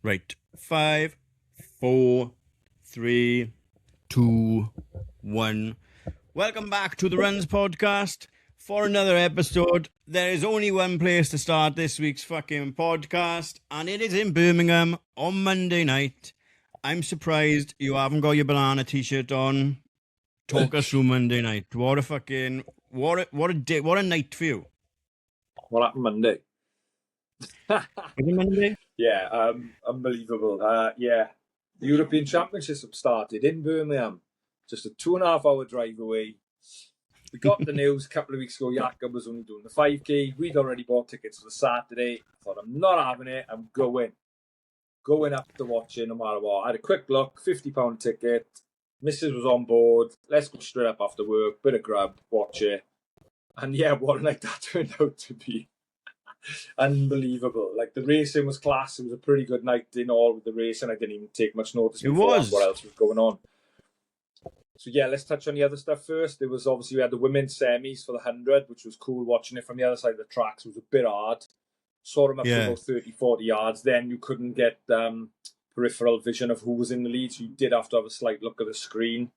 Right. 5, 4, 3, 2, 1. Welcome back to the Runs podcast for another episode. There is only one place to start this week's fucking podcast, and it is in Birmingham on Monday night. I'm surprised you haven't got your banana t-shirt on. Talk us through Monday night. What a fucking what a day, what a night for you. What happened Monday? Was it Monday? Yeah, unbelievable. The European Championship started in Birmingham, just a 2.5 hour drive away. We got the news a couple of weeks ago. Jakob was only doing the 5k. We'd already bought tickets for the Saturday. I thought, I'm not having it. I'm going up to watch it no matter what. I had a quick look, £50 ticket. Mrs. was on board. Let's go straight up after work, bit of grub, watch it. And yeah, what a night that turned out to be. Unbelievable. Like, the racing was class. It was a pretty good night in all with the racing. I didn't even take much notice what else was going on. So yeah, let's touch on the other stuff first. There was obviously, we had the women's semis for the 100, which was cool watching it from the other side of the tracks. It was a bit hard. Saw them up to about 30, 40 yards. Then you couldn't get peripheral vision of who was in the lead, so you did have to have a slight look at the screen.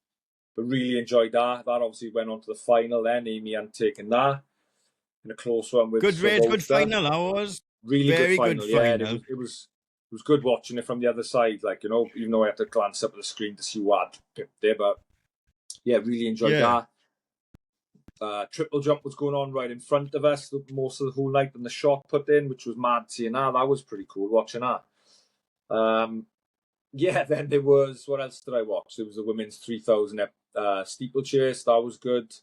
But really enjoyed that. That obviously went on to the final then. Amy hadn't taken that. In a close one with good race, good final. That was really very good final. Good final. Yeah, it was good watching it from the other side. Like, you know, even though I had to glance up at the screen to see what pipped there, but yeah, really enjoyed that. Triple jump was going on right in front of us most of the whole night, and the shot put in, which was mad seeing that. That was pretty cool watching that. Then there was, what else did I watch? There was the women's 3,000 steeplechase. That was good.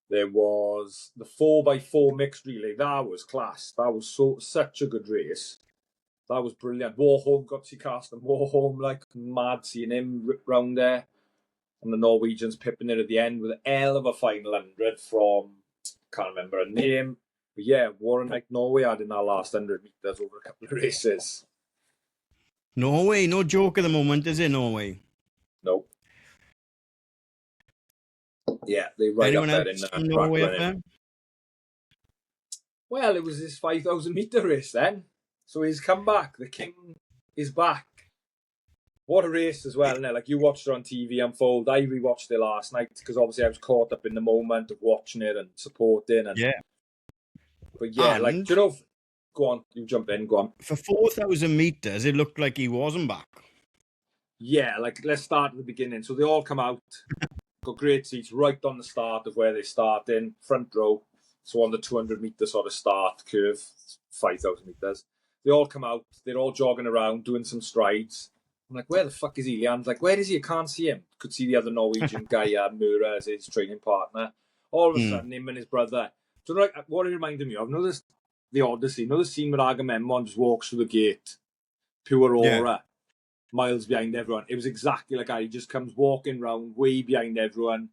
There was the 4x4 mixed relay. That was class. That was such a good race. That was brilliant. Warholm got to see Carsten Warholm, like, mad seeing him rip round there. And the Norwegians pipping it at the end with a hell of a final 100 from, can't remember her name. But yeah, what a night Norway had in that last 100 metres over a couple of races. Norway, no joke at the moment, is it, Norway? Nope. Yeah, they right Anyone up there else in Norway up there? Well, it was his 5,000 metre race then. So he's come back. The king is back. What a race as well, isn't it? Like, you watched it on TV unfold. I rewatched it last night because obviously I was caught up in the moment of watching it and supporting. And, But yeah, like, do you know, go on, you jump in, go on. For 4,000 metres, it looked like he wasn't back. Yeah, like, let's start at the beginning. So they all come out, got great seats right on the start of where they start in, front row. So on the 200 metre sort of start curve, 5,000 metres. They all come out, they're all jogging around, doing some strides. I'm like, where the fuck is he? Leanne's like, where is he? I can't see him. Could see the other Norwegian guy, Mura, as his training partner. All of a sudden, him and his brother. So, like, what it reminded me of, notice the Odyssey. You know the scene where Agamemnon just walks through the gate, pure aura, miles behind everyone. It was exactly like that. He just comes walking round, way behind everyone,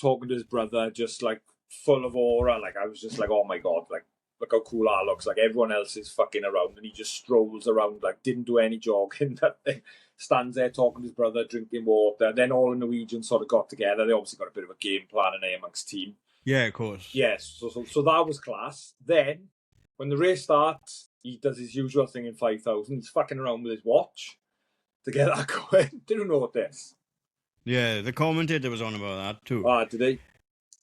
talking to his brother, just like full of aura. Like, I was just like, oh my God, like, look how cool that looks. Like, everyone else is fucking around and he just strolls around, like, didn't do any jogging, nothing. Stands there talking to his brother, drinking water. Then all the Norwegians sort of got together. They obviously got a bit of a game plan in there amongst team. Yeah, of course. Yes, so that was class. Then, when the race starts, he does his usual thing in 5,000. He's fucking around with his watch to get that going. Didn't know this. Yeah, the commentator was on about that too. Did he?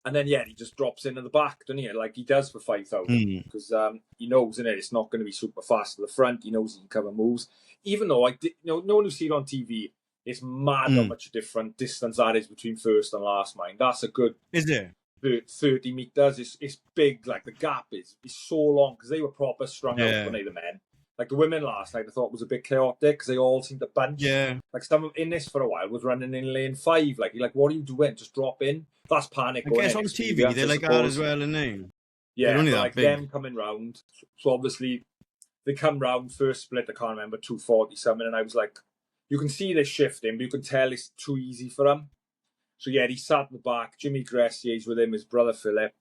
And then, he just drops in at the back, doesn't he? Like he does for 5,000. Because he knows, innit, it's not going to be super fast at the front. He knows he can cover moves. Even though, no one who sees it on TV, it's mad how much different distance that is between first and last, mind. That's a good... Is there? 30 metres. It's big. Like, the gap is so long because they were proper strung out, weren't they, the men? Like, the women last night, I thought was a bit chaotic because they all seemed to bunch. Yeah. Like, some in this for a while was running in lane 5. Like, you're like, what are you doing? Just drop in. That's panic. I guess on TV they're like that as well, aren't they? Yeah, only like big. Them coming round. So obviously they come round first split. I can't remember 240 something, and I was like, you can see this shifting, but you can tell it's too easy for him. So yeah, he sat in the back. Jimmy Gressier's with him, his brother Philip.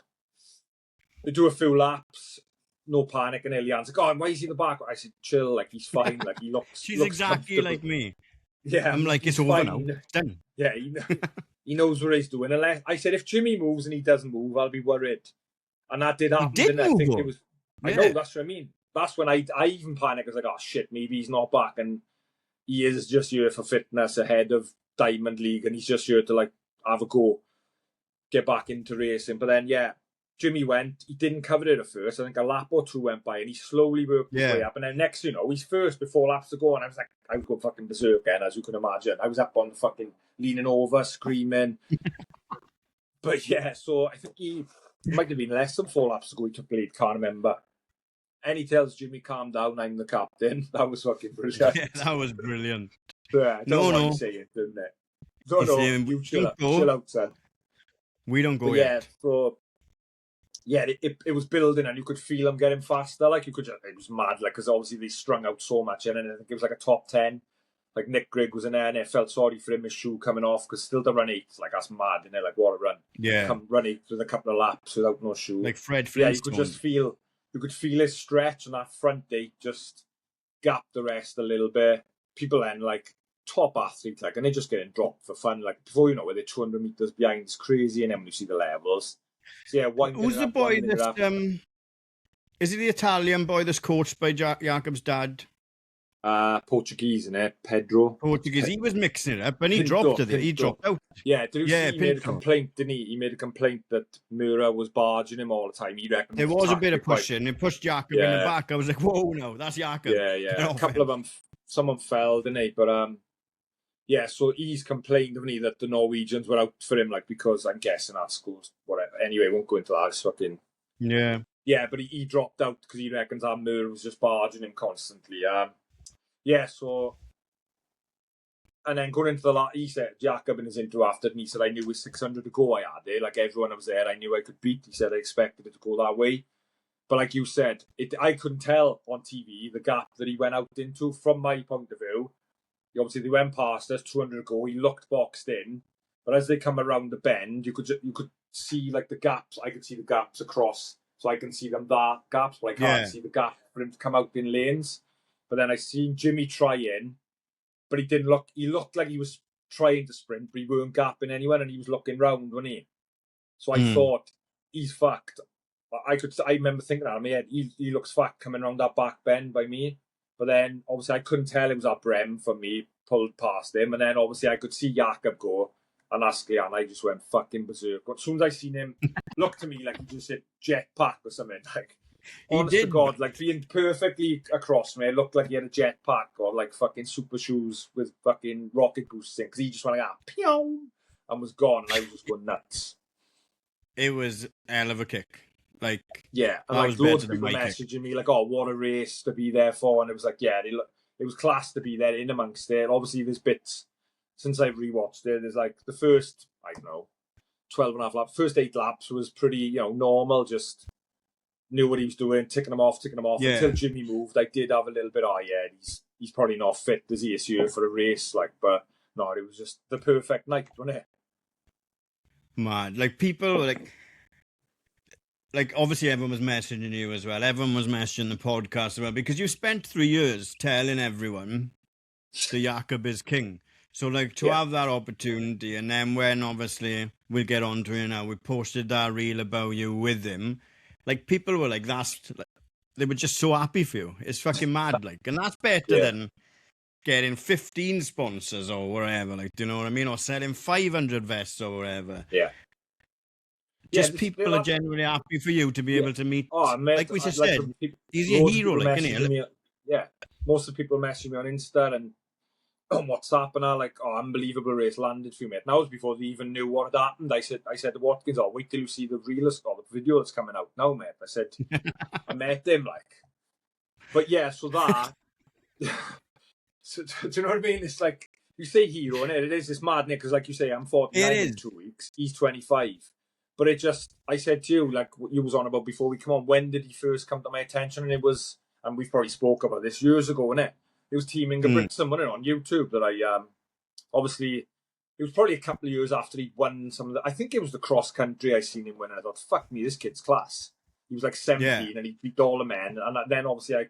They do a few laps. No panic, and Elian's like, "Oh, why is he in the back?" I said, "Chill, like he's fine. Like he looks." She's exactly like me. Yeah, I'm like, it's over now. It's done. Yeah, he knows what he's doing. Unless I said, if Jimmy moves and he doesn't move, I'll be worried. And that did happen. He did move, I think it was. I know, that's what I mean. That's when I even panicked. I was like, oh shit, maybe he's not back. And he is just here for fitness ahead of Diamond League, and he's just here to like have a go, get back into racing. But then, yeah, Jimmy went. He didn't cover it at first. I think a lap or two went by, and he slowly worked his way up. And then next, he's first before laps to go, and I was like, I was going fucking berserk again, as you can imagine. I was up on the fucking leaning over, screaming. But yeah, so I think he might have been less than 4 laps to go. He took the lead, can't remember. And he tells Jimmy, calm down, I'm the captain. That was fucking brilliant. Yeah, that was brilliant. Yeah, I don't know why you say it, didn't it? You chill out, son. We don't go yet. yet. So, yeah, it was building, and you could feel him getting faster. Like, it was mad, like, because obviously they strung out so much, and I think it was like a top 10. Like, Nick Grigg was in there, and I felt sorry for him, his shoe coming off, because still to run 8, like, that's mad, isn't it? Like, what a run. Yeah. Come run 8 with a couple of laps without no shoe. Like Fred Flintstone. Yeah, you could feel his stretch, and that front 8 just gapped the rest a little bit. People then, like, top athlete, like, and they're just getting dropped for fun. Like, before you know it, they're 200 metres behind. It's crazy, and then when you see the levels. So, yeah, who's the boy that's, is he the Italian boy that's coached by Jakob's dad? Portuguese, isn't it? Pedro. Portuguese. He was mixing it up, and he dropped it. He dropped out. Yeah, he made a complaint, didn't he? He made a complaint that Mura was barging him all the time. He reckoned there was a bit of pushing. He pushed Jakob in the back. I was like, whoa, no, that's Jakob. Yeah. A couple of them, someone fell, didn't they? But yeah, so he's complained, haven't he, that the Norwegians were out for him, like, because I'm guessing that scores, whatever. Anyway, won't go into that. It's fucking... Yeah. Yeah, but he dropped out because he reckons that Mura was just barging him constantly. Yeah, so... And then going into the lap, he said, Jakob in his intro after, and he said, I knew with 600 to go I had it. Like, everyone that was there, I knew I could beat. He said, I expected it to go that way. But like you said, I couldn't tell on TV the gap that he went out into from my point of view. Obviously, they went past us, 200 to go. He looked boxed in. But as they come around the bend, you could see, like, the gaps. I could see the gaps across. So I can see them gaps, but I can't see the gap for him to come out in lanes. But then I seen Jimmy try in, but he didn't look. He looked like he was trying to sprint, but he weren't gapping anyone, and he was looking round, wasn't he? So I thought, he's fucked. I remember thinking that in my head, he looks fucked coming around that back bend by me. But then obviously I couldn't tell it was that Brem for me, pulled past him, and then obviously I could see Jakob go. And I just went fucking berserk. As soon as I seen him look to me like he just said jetpack or something, like, honest to God, like, being perfectly across me, it looked like he had a jetpack or like fucking super shoes with fucking rocket boosts in, because he just went like, pew, and was gone, and I was just going nuts. It was a hell of a kick. Like, yeah, and like loads of people messaging me like, oh, what a race to be there for, and it was like, yeah, it was class to be there in amongst it. Obviously, there's bits. Since I've rewatched it, there's like the first, I don't know, 12 and a half laps, first 8 laps was pretty, normal, just knew what he was doing, ticking them off. Yeah. Until Jimmy moved, I did have a little bit, he's probably not fit, does he, this year for a race, like, but no, it was just the perfect night, wasn't it? Man, like, people were like, obviously everyone was messaging you as well. Everyone was messaging the podcast as well, because you spent 3 years telling everyone the Jakob is king. So, like, to have that opportunity, and then when, obviously, we'll get on to it now, we posted that reel about you with him, like, people were like, they were just so happy for you. It's fucking mad, like, and that's better than getting 15 sponsors or whatever, like, do you know what I mean? Or selling 500 vests or whatever. Yeah. Just people are genuinely happy for you to be able to meet, like we just said, he's a hero, like, isn't he? Yeah. Most of the people messaging me on Insta and on WhatsApp and are like, oh, unbelievable race landed for you, mate. And that was before they even knew what had happened. I said to Watkins, oh, wait till you see the reel or the video that's coming out now, mate. I said, I met him, like. But yeah, so that, so, do you know what I mean? It's like, you say hero, and it is this mad, Nick, because like you say, I'm 49 in 2 weeks. He's 25. But it just, I said to you, like what you was on about before we come on, when did he first come to my attention? And it was, and we've probably spoke about this years ago, innit? It was Team Ingebrigtsen, wasn't it, on YouTube that I, obviously, it was probably a couple of years after he'd won some of the, I think it was the cross country I seen him win, and I thought, fuck me, this kid's class. He was like 17 and he beat all the men. And then obviously I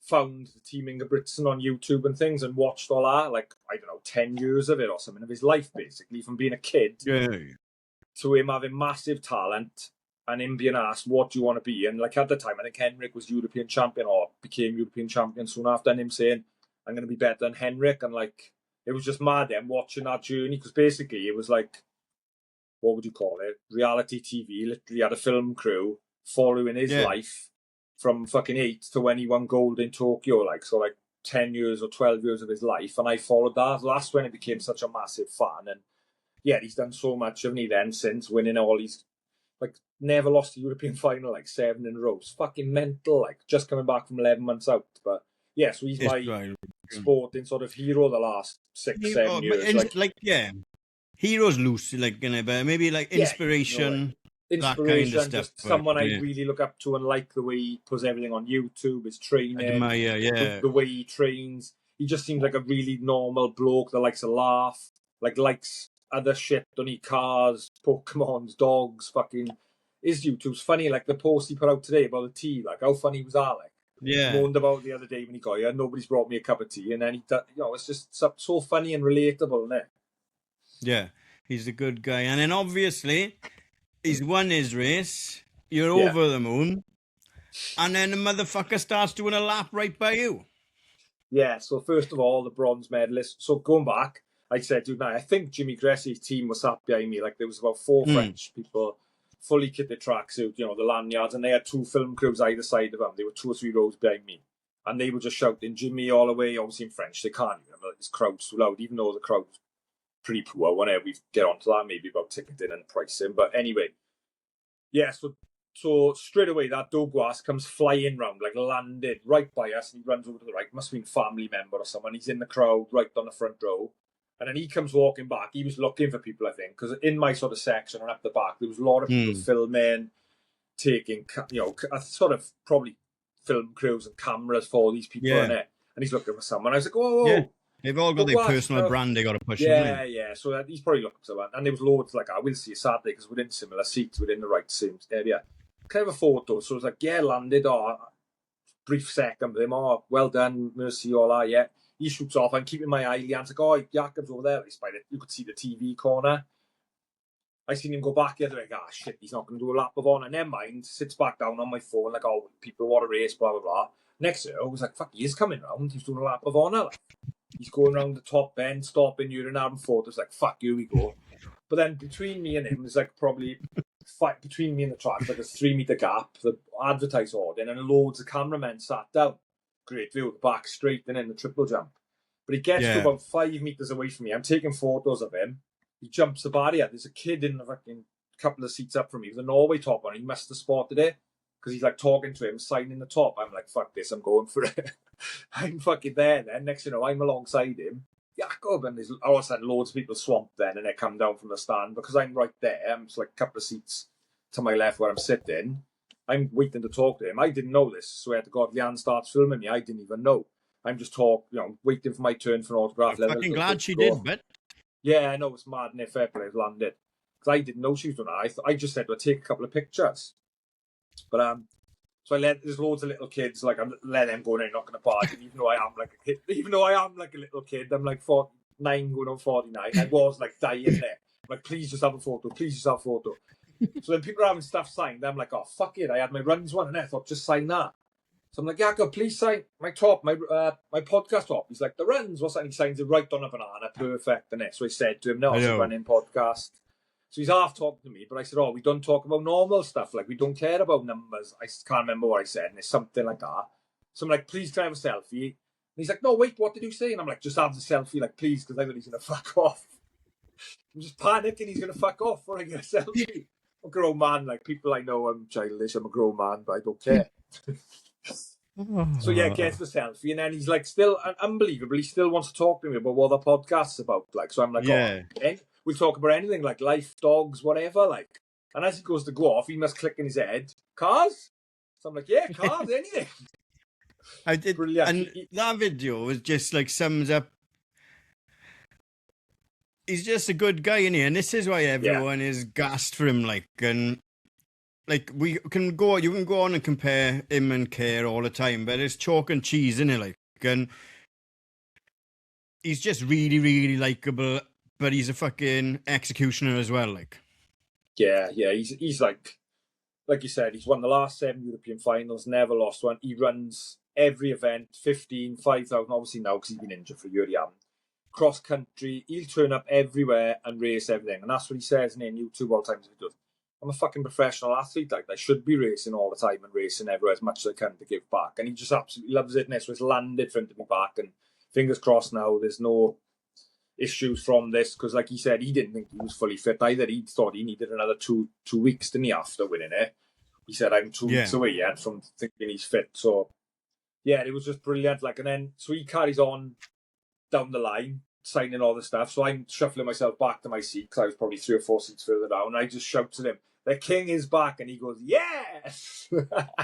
found the Team Ingebrigtsen on YouTube and things and watched all that, like, I don't know, 10 years of it or something, of his life, basically, from being a kid to him having massive talent and him being asked, what do you want to be? And like at the time, I think Henrik was European champion or became European champion soon after, and him saying, I'm going to be better than Henrik. And like, it was just mad then watching that journey, because basically it was like, what would you call it? Reality TV. Literally had a film crew following his life from fucking 8 to when he won gold in Tokyo. Like, so like 10 years or 12 years of his life. And I followed that. That's when I became such a massive fan. And yeah, he's done so much of me then since, winning all these, like, never lost a European final, like 7 in a row. It's fucking mental, like, just coming back from 11 months out. But yeah, so he's my sporting sort of hero the last 6-7 years. Like, heroes loose, like, but maybe like inspiration. That kind of stuff, just someone I really look up to and like the way he puts everything on YouTube, his training, the way he trains. He just seems like a really normal bloke that likes to laugh, like likes other shit, don't eat cars, Pokemons, dogs, fucking. His YouTube's funny, like the post he put out today about the tea, like how funny was that? Like, moaned about the other day when he got here, nobody's brought me a cup of tea, and then it's just so funny and relatable, isn't it? Yeah, he's a good guy, and then obviously he's won his race. You're over the moon. And then the motherfucker starts doing a lap right by you. Yeah, so first of all, the bronze medalist. So going back, I said, dude, I think Jimmy Gressy's team was sat behind me. Like, there was about 4 French people, fully kitted tracksuit, the lanyards, and they had 2 film crews either side of them. They were 2 or 3 rows behind me. And they were just shouting Jimmy all the way, obviously in French. They can't, like, this crowd's too loud, even though the crowd's pretty poor. Whenever we get onto that, maybe about ticketing and pricing. But anyway, yeah, so straight away that Douglas comes flying round, like landed right by us, and he runs over to the right. Must have been a family member or someone. He's in the crowd right on the front row. And then he comes walking back. He was looking for people, I think, because in my sort of section and up the back, there was a lot of people filming, taking, sort of probably film crews and cameras for these people in it. And he's looking for someone. I was like, whoa. Yeah. They've all got their personal brand they got to push. Yeah. So he's probably looking for someone. And there was loads like, I will see you Saturday because we're in similar seats, we're in the right same area. Kind of a photo. So it was like, landed, brief second with him, well done, mercy, all that, yeah. He shoots off. I'm keeping my eye. Leanne's like, Jakob's over there. You could see the TV corner. I seen him go back the other way. Shit, he's not going to do a lap of honor. Never mind. Sits back down on my phone, like, people want a race, blah, blah, blah. Next year, I was like, fuck, he is coming round. He's doing a lap of honor. Like, he's going around the top end, stopping, having photos. Like, fuck, here we go. But then between me and him, there's like probably between me and the track, like a 3-meter gap, the advertised audience, and loads of cameramen sat down. Great view of the back straight and then the triple jump. But he gets to about 5 meters away from me. I'm taking photos of him. He jumps the barrier. There's a kid in the fucking couple of seats up from me with a Norway top on. He must have spotted it because he's like talking to him, signing the top. I'm like, fuck this, I'm going for it. I'm fucking there then. Next thing you know, I'm alongside him. Jakob, and there's all of a sudden loads of people swamped then, and they come down from the stand because I'm right there. I'm just like a couple of seats to my left where I'm sitting. I'm waiting to talk to him. I didn't know this, so I had to go. If Leanne starts filming me, I didn't even know. I'm just waiting for my turn for an autograph. I'm fucking glad she did, but yeah, I know, it's mad. And fair play, landed because I didn't know she was doing that. I just said, "Well, take a couple of pictures," but so there's loads of little kids, like, I'm let them go in, not going to bargain, even though I am like a kid, even though I am like a little kid, I'm like 49 going on 49. I was like dying there. I'm like, please just have a photo, So then people are having stuff signed. I'm like, oh, fuck it. I had my runs one and I thought, just sign that. So I'm like, Jakob, please sign my top, my podcast top. He's like, the runs, what's that? And he signs it right on a banana, perfect. And so I said to him, no, it's a running podcast. So he's half talking to me, but I said, we don't talk about normal stuff. Like, we don't care about numbers. I can't remember what I said, and it's something like that. So I'm like, please, can I have a selfie? And he's like, no, wait, what did you say? And I'm like, just have the selfie, like, please, because I thought he's going to fuck off. I'm just panicking he's going to fuck off before I get a selfie. I'm a grown man. Like, people I know I'm childish. I'm a grown man, but I don't care. So yeah, gets the selfie, and then he's like, still unbelievable. He still wants to talk to me about what the podcast's about. Like, so I'm like, we'll talk about anything, like life, dogs, whatever. Like, and as he goes to go off, he must click in his head, cars. So I'm like, yeah, cars, anything. I did, brilliant. And that video was just like sums up. He's just a good guy in here, and this is why everyone is gassed for him. Like, and like you can go on and compare him and Kerr all the time, but it's chalk and cheese, isn't it? Like, and he's just really, really likable, but he's a fucking executioner as well. Like, yeah, he's like you said, he's won the last 7 European finals, never lost one. He runs every event, 15, 5,000, obviously now because he's been injured for a year, he hasn't. Cross country, he'll turn up everywhere and race everything. And that's what he says in YouTube all the time. I'm a fucking professional athlete. Like, I should be racing all the time and racing everywhere as much as I can to give back. And he just absolutely loves it. And so it's landed for him to be back. And fingers crossed now, there's no issues from this. Because like he said, he didn't think he was fully fit either. He thought he needed another two weeks, didn't he, after winning it? He said, I'm 2 weeks away yet from thinking he's fit. So, yeah, it was just brilliant. Like, and then, so he carries on down the line, signing all the stuff. So I'm shuffling myself back to my seat because I was probably 3 or 4 seats further down. And I just shout to him, the king is back. And he goes, yes! That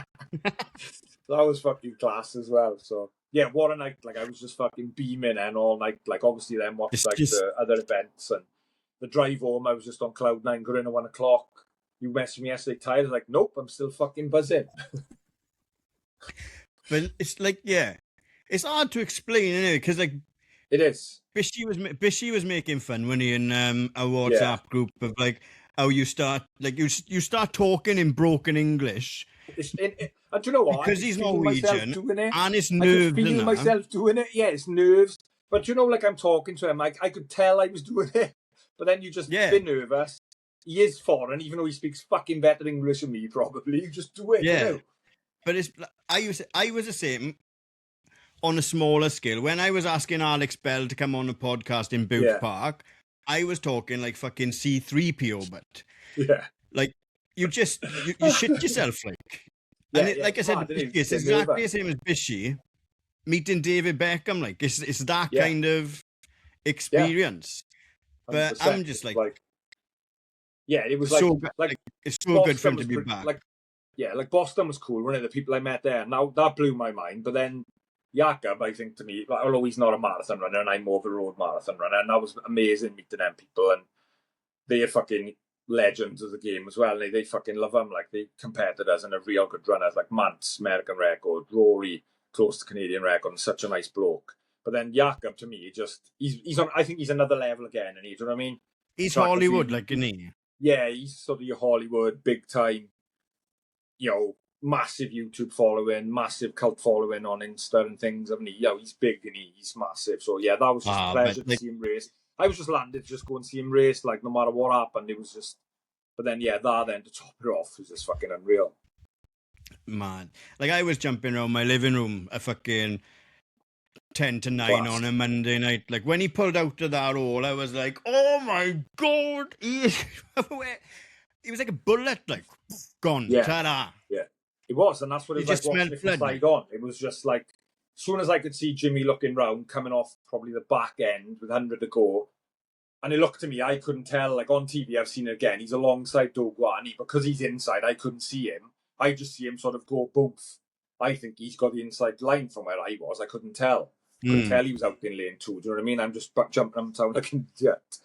was fucking class as well. So, yeah, what a night. Like, I was just fucking beaming and all night. Like, obviously then watched the other events. And the drive home, I was just on cloud nine, going in at 1 o'clock. You messaged me yesterday, tired. I was like, nope, I'm still fucking buzzing. But it's like, yeah, it's hard to explain, isn't it? Because like, it is. Bishy was making fun when he in a WhatsApp group of like how you start start talking in broken English. And do you know what? Because he's Norwegian and it's nerves. I feel myself doing it. Yeah, it's nerves. But you know, like I'm talking to him, I could tell I was doing it. But then you just been nervous. He is foreign, even though he speaks fucking better English than me, probably. You just do it. Yeah. You know? But I was the same on a smaller scale. When I was asking Alex Bell to come on a podcast in Booth Park, I was talking like fucking C3PO, but like you shit yourself, like. And like I said, it's exactly the same as Bishy meeting David Beckham. Like it's that kind of experience. But I'm just like it was like it's so Boston good for him to be back. Like Boston was cool. One of the people I met there. Now that blew my mind. But then Jakob, I think to me, although he's not a marathon runner and I'm more of a road marathon runner, and that was amazing meeting them people. And they are fucking legends of the game as well. They fucking love them. Like they competitors and are real good runners. Like Mance, American record, Rory, close to Canadian record, and such a nice bloke. But then Jakob, to me, he's on. I think he's another level again. And do you know what I mean? He's Hollywood, like, isn't he? Yeah, he's sort of your Hollywood, big time, massive YouTube following, massive cult following on Insta and things. I mean, he's big and he's massive. So, yeah, that was just a pleasure to see him race. I was just landed to just go and see him race, like, no matter what happened. It was just, but then, that then to top it off was just fucking unreal. Man. Like, I was jumping around my living room a fucking 10 to 9 on a Monday night. Like, when he pulled out of that hole, I was like, oh my God. He was like a bullet, like, gone. Yeah. Ta-da. Yeah. It was, and that's what it was like watching it from side on. It was just like, as soon as I could see Jimmy looking round, coming off probably the back end with 100 to go, and it looked to me, I couldn't tell, like on TV, I've seen it again, he's alongside Dogwa, and because he's inside, I couldn't see him. I just see him sort of go both. I think he's got the inside line from where I was. I couldn't tell. Couldn't tell he was out in lane 2. Do you know what I mean? I'm just jumping up and down like an idiot.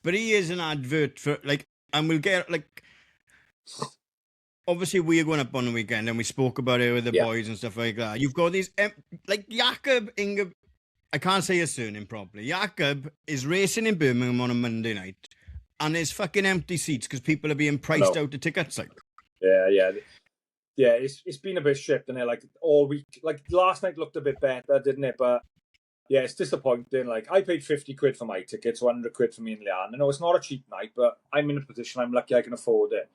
But he is an advert for, like, and we'll get, like, obviously we're going up on the weekend and we spoke about it with the boys and stuff like that. You've got these, like, Jakob Inge, I can't say his surname properly. Jakob is racing in Birmingham on a Monday night and there's fucking empty seats because people are being priced out of tickets, like. Yeah, it's been a bit shit, isn't it? Like all week, like last night looked a bit better, didn't it? But yeah, it's disappointing. Like I paid 50 quid for my tickets, 100 quid for me and Leanne. I know it's not a cheap night, but I'm in a position, I'm lucky I can afford it.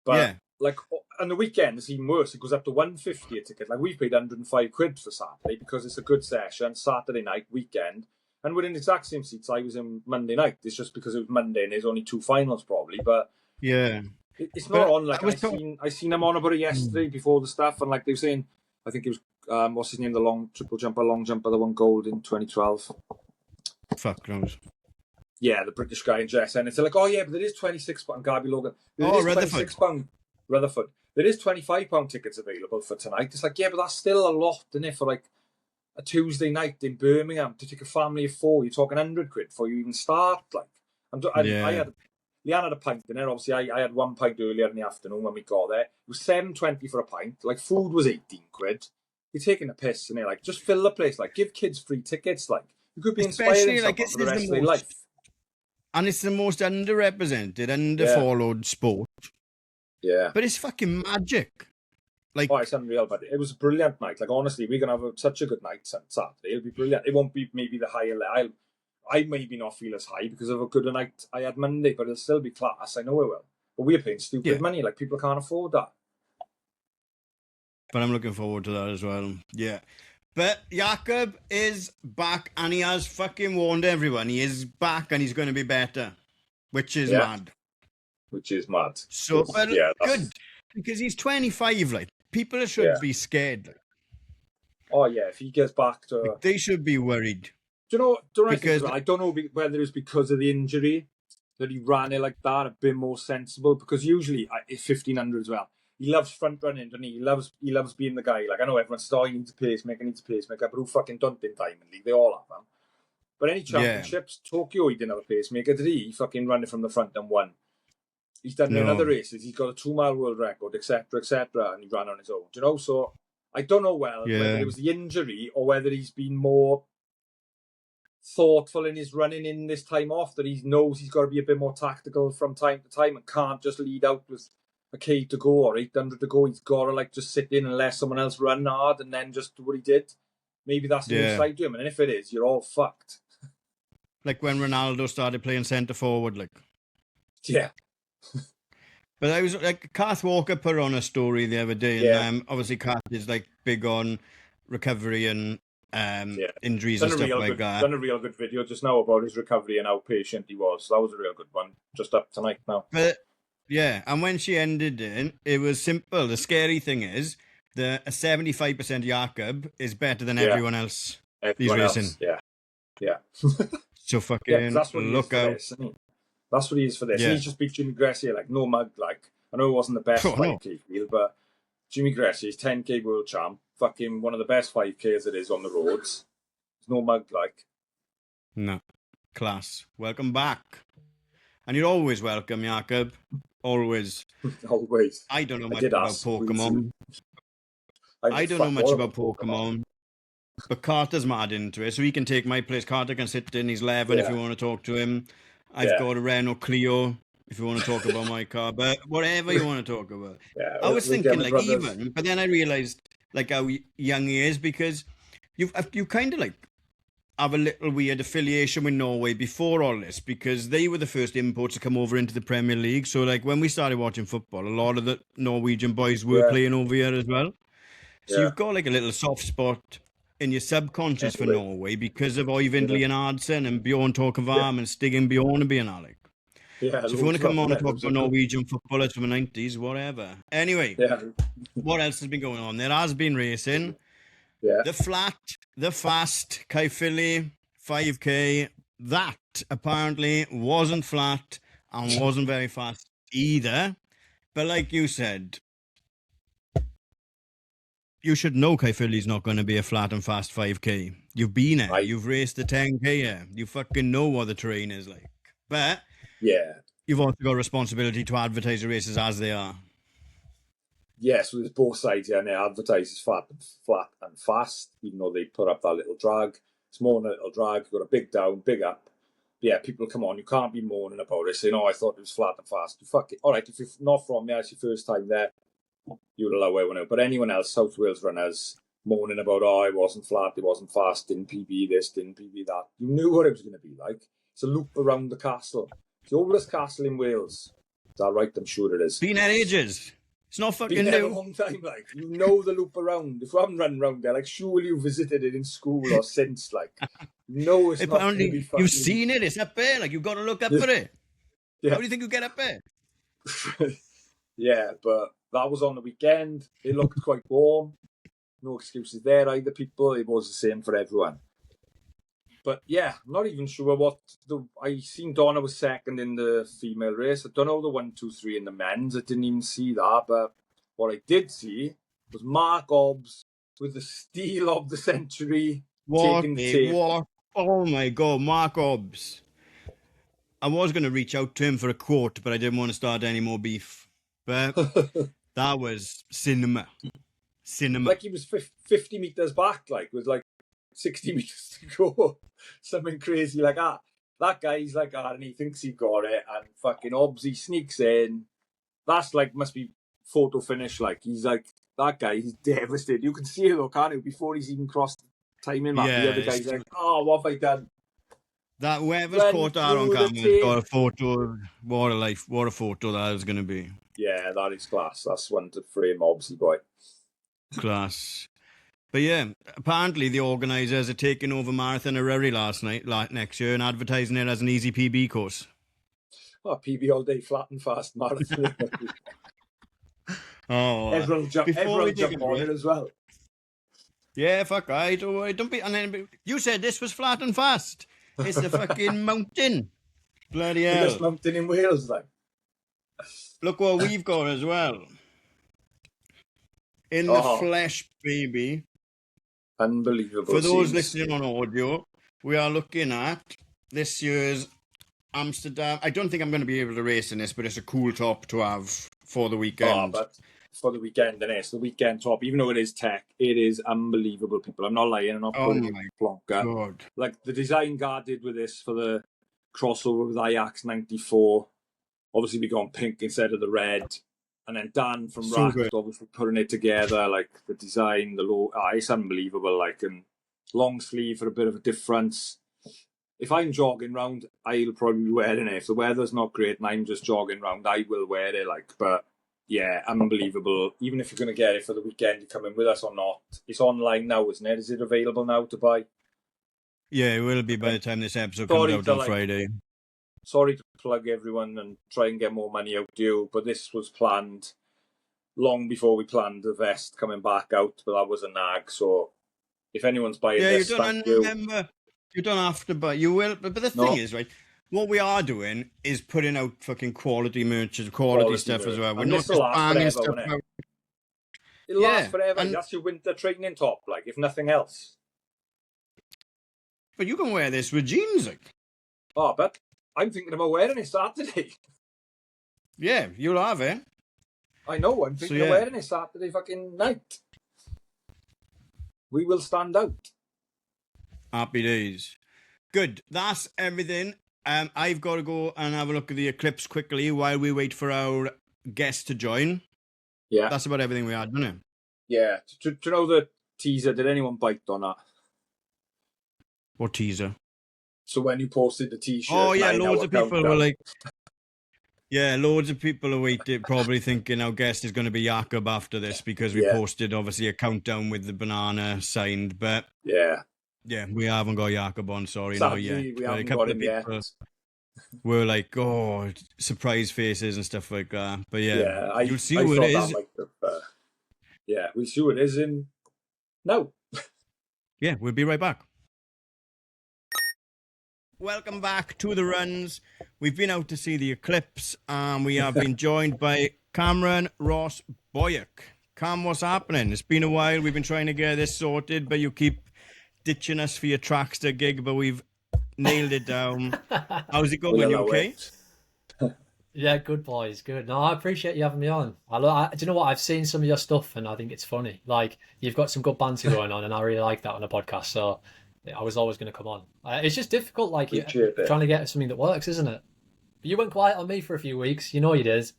But like on the weekend, it's even worse. It goes up to 150 a ticket. Like we've paid 105 quid for Saturday because it's a good session, Saturday night, weekend. And we're in the exact same seats I was in Monday night. It's just because it was Monday and there's only 2 finals probably. But yeah. It's not on, like, I seen him on about it yesterday before the stuff, and like they were saying, I think it was, what's his name, the long jumper, the one gold in 2012. Fuck knows. Yeah, the British guy in dress, and it's like, oh yeah, but there is £26, Garby Logan. Rutherford. £26, Rutherford. There is £25 tickets available for tonight. It's like, yeah, but that's still a lot, isn't it, for like a Tuesday night in Birmingham to take a family of 4. You're talking 100 quid before you even start. Like, Leanne had a pint in there. Obviously, I had 1 pint earlier in the afternoon when we got there. It was $7.20 for a pint. Like, food was 18 quid. You're taking a piss, and like, just fill the place. Like, give kids free tickets. Like, you could be inspiring someone for the rest of their life. And it's the most underrepresented, underfollowed sport. Yeah. But it's fucking magic. Like, Oh, it's unreal, but it was a brilliant night. Like, honestly, we're going to have such a good night Saturday. It'll be brilliant. It won't be maybe the higher level. I maybe not feel as high because of a good night I had Monday, but it'll still be class. I know it will. But we're paying stupid money. Like, people can't afford that. but I'm looking forward to that as well. Yeah. But Jakob is back and he has fucking warned everyone. He is back and he's going to be better, which is mad. Which is mad. So, but good. Because he's 25, like, people should be scared. Like. Oh, yeah, if he gets back to... Like, they should be worried. Do you know I don't know whether it's because of the injury that he ran it like that, a bit more sensible, because usually, it's 1500 as well. He loves front running, doesn't he? He loves being the guy. Like, I know everyone says, oh, he needs a pacemaker, but who fucking don't in Diamond League? They all have them. But any championships, Tokyo, he didn't have a pacemaker, did he? He fucking ran it from the front and won. He's done in other races. He's got a 2-mile world record, etc., and he ran on his own. Do you know? So I don't know whether it was the injury or whether he's been more thoughtful in his running in this time off, that he knows he's got to be a bit more tactical from time to time and can't just lead out with a K to go or 800 to go. He's got to like just sit in and let someone else run hard and then just do what he did. Maybe that's the inside to him. And if it is, you're all fucked. Like when Ronaldo started playing centre forward, like. Yeah. But I was like, Kath Walker put on a story the other day, and obviously Kath is like big on recovery and injuries and stuff like that. Done a real good video just now about his recovery and how patient he was. That was a real good one. Just up tonight now. But yeah, and when she ended it was simple. The scary thing is that a 75% Jakob is better than everyone else he's racing. Yeah. So fucking look out. That's what he is for this. He's just beat Jimmy Gressier, like, no mug, like. I know it wasn't the best 5K field, but Jimmy Gressier's 10K world champ, fucking one of the best 5Ks it is on the roads. There's no mug, like. No. Class. Welcome back. And you're always welcome, Jakob. Always. Always. I don't know much about Pokemon. I don't know much about Pokemon. But Carter's mad into it, so he can take my place. Carter can sit in his 11 if you want to talk to him. I've got a Renault Clio if you want to talk about my car, but whatever you want to talk about. I was thinking like even, but then I realized like how young he is, because you kind of like have a little weird affiliation with Norway before all this, because they were the first imports to come over into the Premier League. So like when we started watching football, a lot of the Norwegian boys were playing over here as well. So you've got like a little soft spot in your subconscious for Norway because of Øyvind Leonardsen and Bjorn Torkevam and Stig Bjorneby and Alec. So if you want to come on and talk about Norwegian footballers from the 90s, whatever. Anyway, what else has been going on? There has been racing. The flat, the fast, Caerphilly, 5K, that apparently wasn't flat and wasn't very fast either. But like you said, you should know Caerphilly's not going to be a flat and fast 5K. You've been there. You've raced the 10K here. You fucking know what the terrain is like. But you've also got a responsibility to advertise the races as they are. Yes, so there's both sides here, and they advertise as flat and fast, even though they put up that little drag. It's more than a little drag. You've got a big down, big up. Yeah, people come on. You can't be moaning about it, saying, I thought it was flat and fast. You fuck it. All right, if you're not from there, it's your first time there, you would allow everyone out. But anyone else, South Wales runners, moaning about, it wasn't flat, it wasn't fast, didn't PB this, didn't PB that. You knew what it was going to be like. It's a loop around the castle. It's the oldest castle in Wales. Is that right? I'm sure it is. Been there ages. It's not fucking been new. There a long time, like. You know the loop around. If you haven't run around there, like, surely you visited it in school or since, like. No, it's not going to be fucking... You've seen it. It's up there. Like, you've got to look up for it. How do you think you get up there? Yeah, but that was on the weekend. It looked quite warm. No excuses there either, people. It was the same for everyone. But yeah, I'm not even sure what... I seen Donna was second in the female race. I don't know the 1, 2, 3 in the men's. I didn't even see that. But what I did see was Mark Hobbs with the steal of the century. What? Oh my God, Mark Hobbs. I was going to reach out to him for a quote, but I didn't want to start any more beef. But that was cinema. Like he was 50 metres back, like, with like 60 metres to go. Something crazy like that. That guy's like that, and he thinks he got it, and fucking Hobbs, he sneaks in. That's like, must be photo finish, like, he's like that guy, he's devastated. You can see it though, can't you? Before he's even crossed the timing mark, the other guy's like, "Oh, what have I done?" That whoever's Run caught that on through the camera has tape. got a photo. What a life! What a photo that is going to be. Yeah, that is class. That's one to frame, obviously, boy. Class. But yeah, apparently the organisers are taking over Marathon Eryri next year, and advertising it as an easy PB course. Oh, PB all day, flat and fast marathon. Oh, everyone jump on it as well. Yeah, fuck right. Don't be. And then you said this was flat and fast. It's a fucking mountain. Bloody hell! Biggest mountain in Wales, then. Look what we've got as well. In the flesh, baby. Unbelievable. For those listening on audio, we are looking at this year's Amsterdam. I don't think I'm going to be able to race in this, but it's a cool top to have for the weekend. Oh, but for the weekend, and it's the weekend top. Even though it is tech, it is unbelievable, people. I'm not lying. I'm not putting plonker. God. Like the design guard did with this for the crossover with Ajax 94. Obviously, we gone pink instead of the red. And then Dan from Rack obviously putting it together, like the design, the low. It's unbelievable. Like, and long sleeve for a bit of a difference. If I'm jogging round, I'll probably be wearing it. If the weather's not great and I'm just jogging round, I will wear it. Like, but yeah, unbelievable. Even if you're going to get it for the weekend, you come in with us or not. It's online now, isn't it? Is it available now to buy? Yeah, it will be by the time this episode comes out on Friday. Sorry to plug everyone and try and get more money out to you, but this was planned long before we planned the vest coming back out, but that was a nag. So if anyone's buying this, you don't have to buy. You will, but the thing is, right? What we are doing is putting out fucking quality merch, quality stuff as well. We're not just banging stuff out. It'll last forever. And that's your winter training top, like, if nothing else. But you can wear this with jeans, like. Oh, but I'm thinking about wearing it Saturday. Yeah, you'll have it. I know. I'm thinking of wearing it Saturday fucking night. We will stand out. Happy days. Good. That's everything. I've got to go and have a look at the eclipse quickly while we wait for our guest to join. Yeah. That's about everything we had, isn't it? Yeah. To know the teaser, did anyone bite on that? What teaser? So when you posted the t-shirt... Oh, yeah, loads of people were like... Yeah, loads of people are waiting, probably thinking our guest is going to be Jakob after this because we posted, obviously, a countdown with the banana signed, but... Yeah, we haven't got Jakob on, sorry, sadly, not yet. We haven't got him yet. We're like, surprise faces and stuff like that. But you'll see who it is. We'll see who it is in... No. Yeah, we'll be right back. Welcome back to the runs. We've been out to see the eclipse and we have been joined by Cameron Ross Boyek. Cam, what's happening? It's been a while. We've been trying to get this sorted, but you keep ditching us for your Trackster gig, but we've nailed it down. How's it going? You okay? Yeah, good boys, good. No, I appreciate you having me on. Do you know what? I've seen some of your stuff and I think it's funny. Like, you've got some good banter going on and I really like that on a podcast, so I was always going to come on. It's just difficult, like, trying to get something that works, isn't it? But you went quiet on me for a few weeks. You know you did.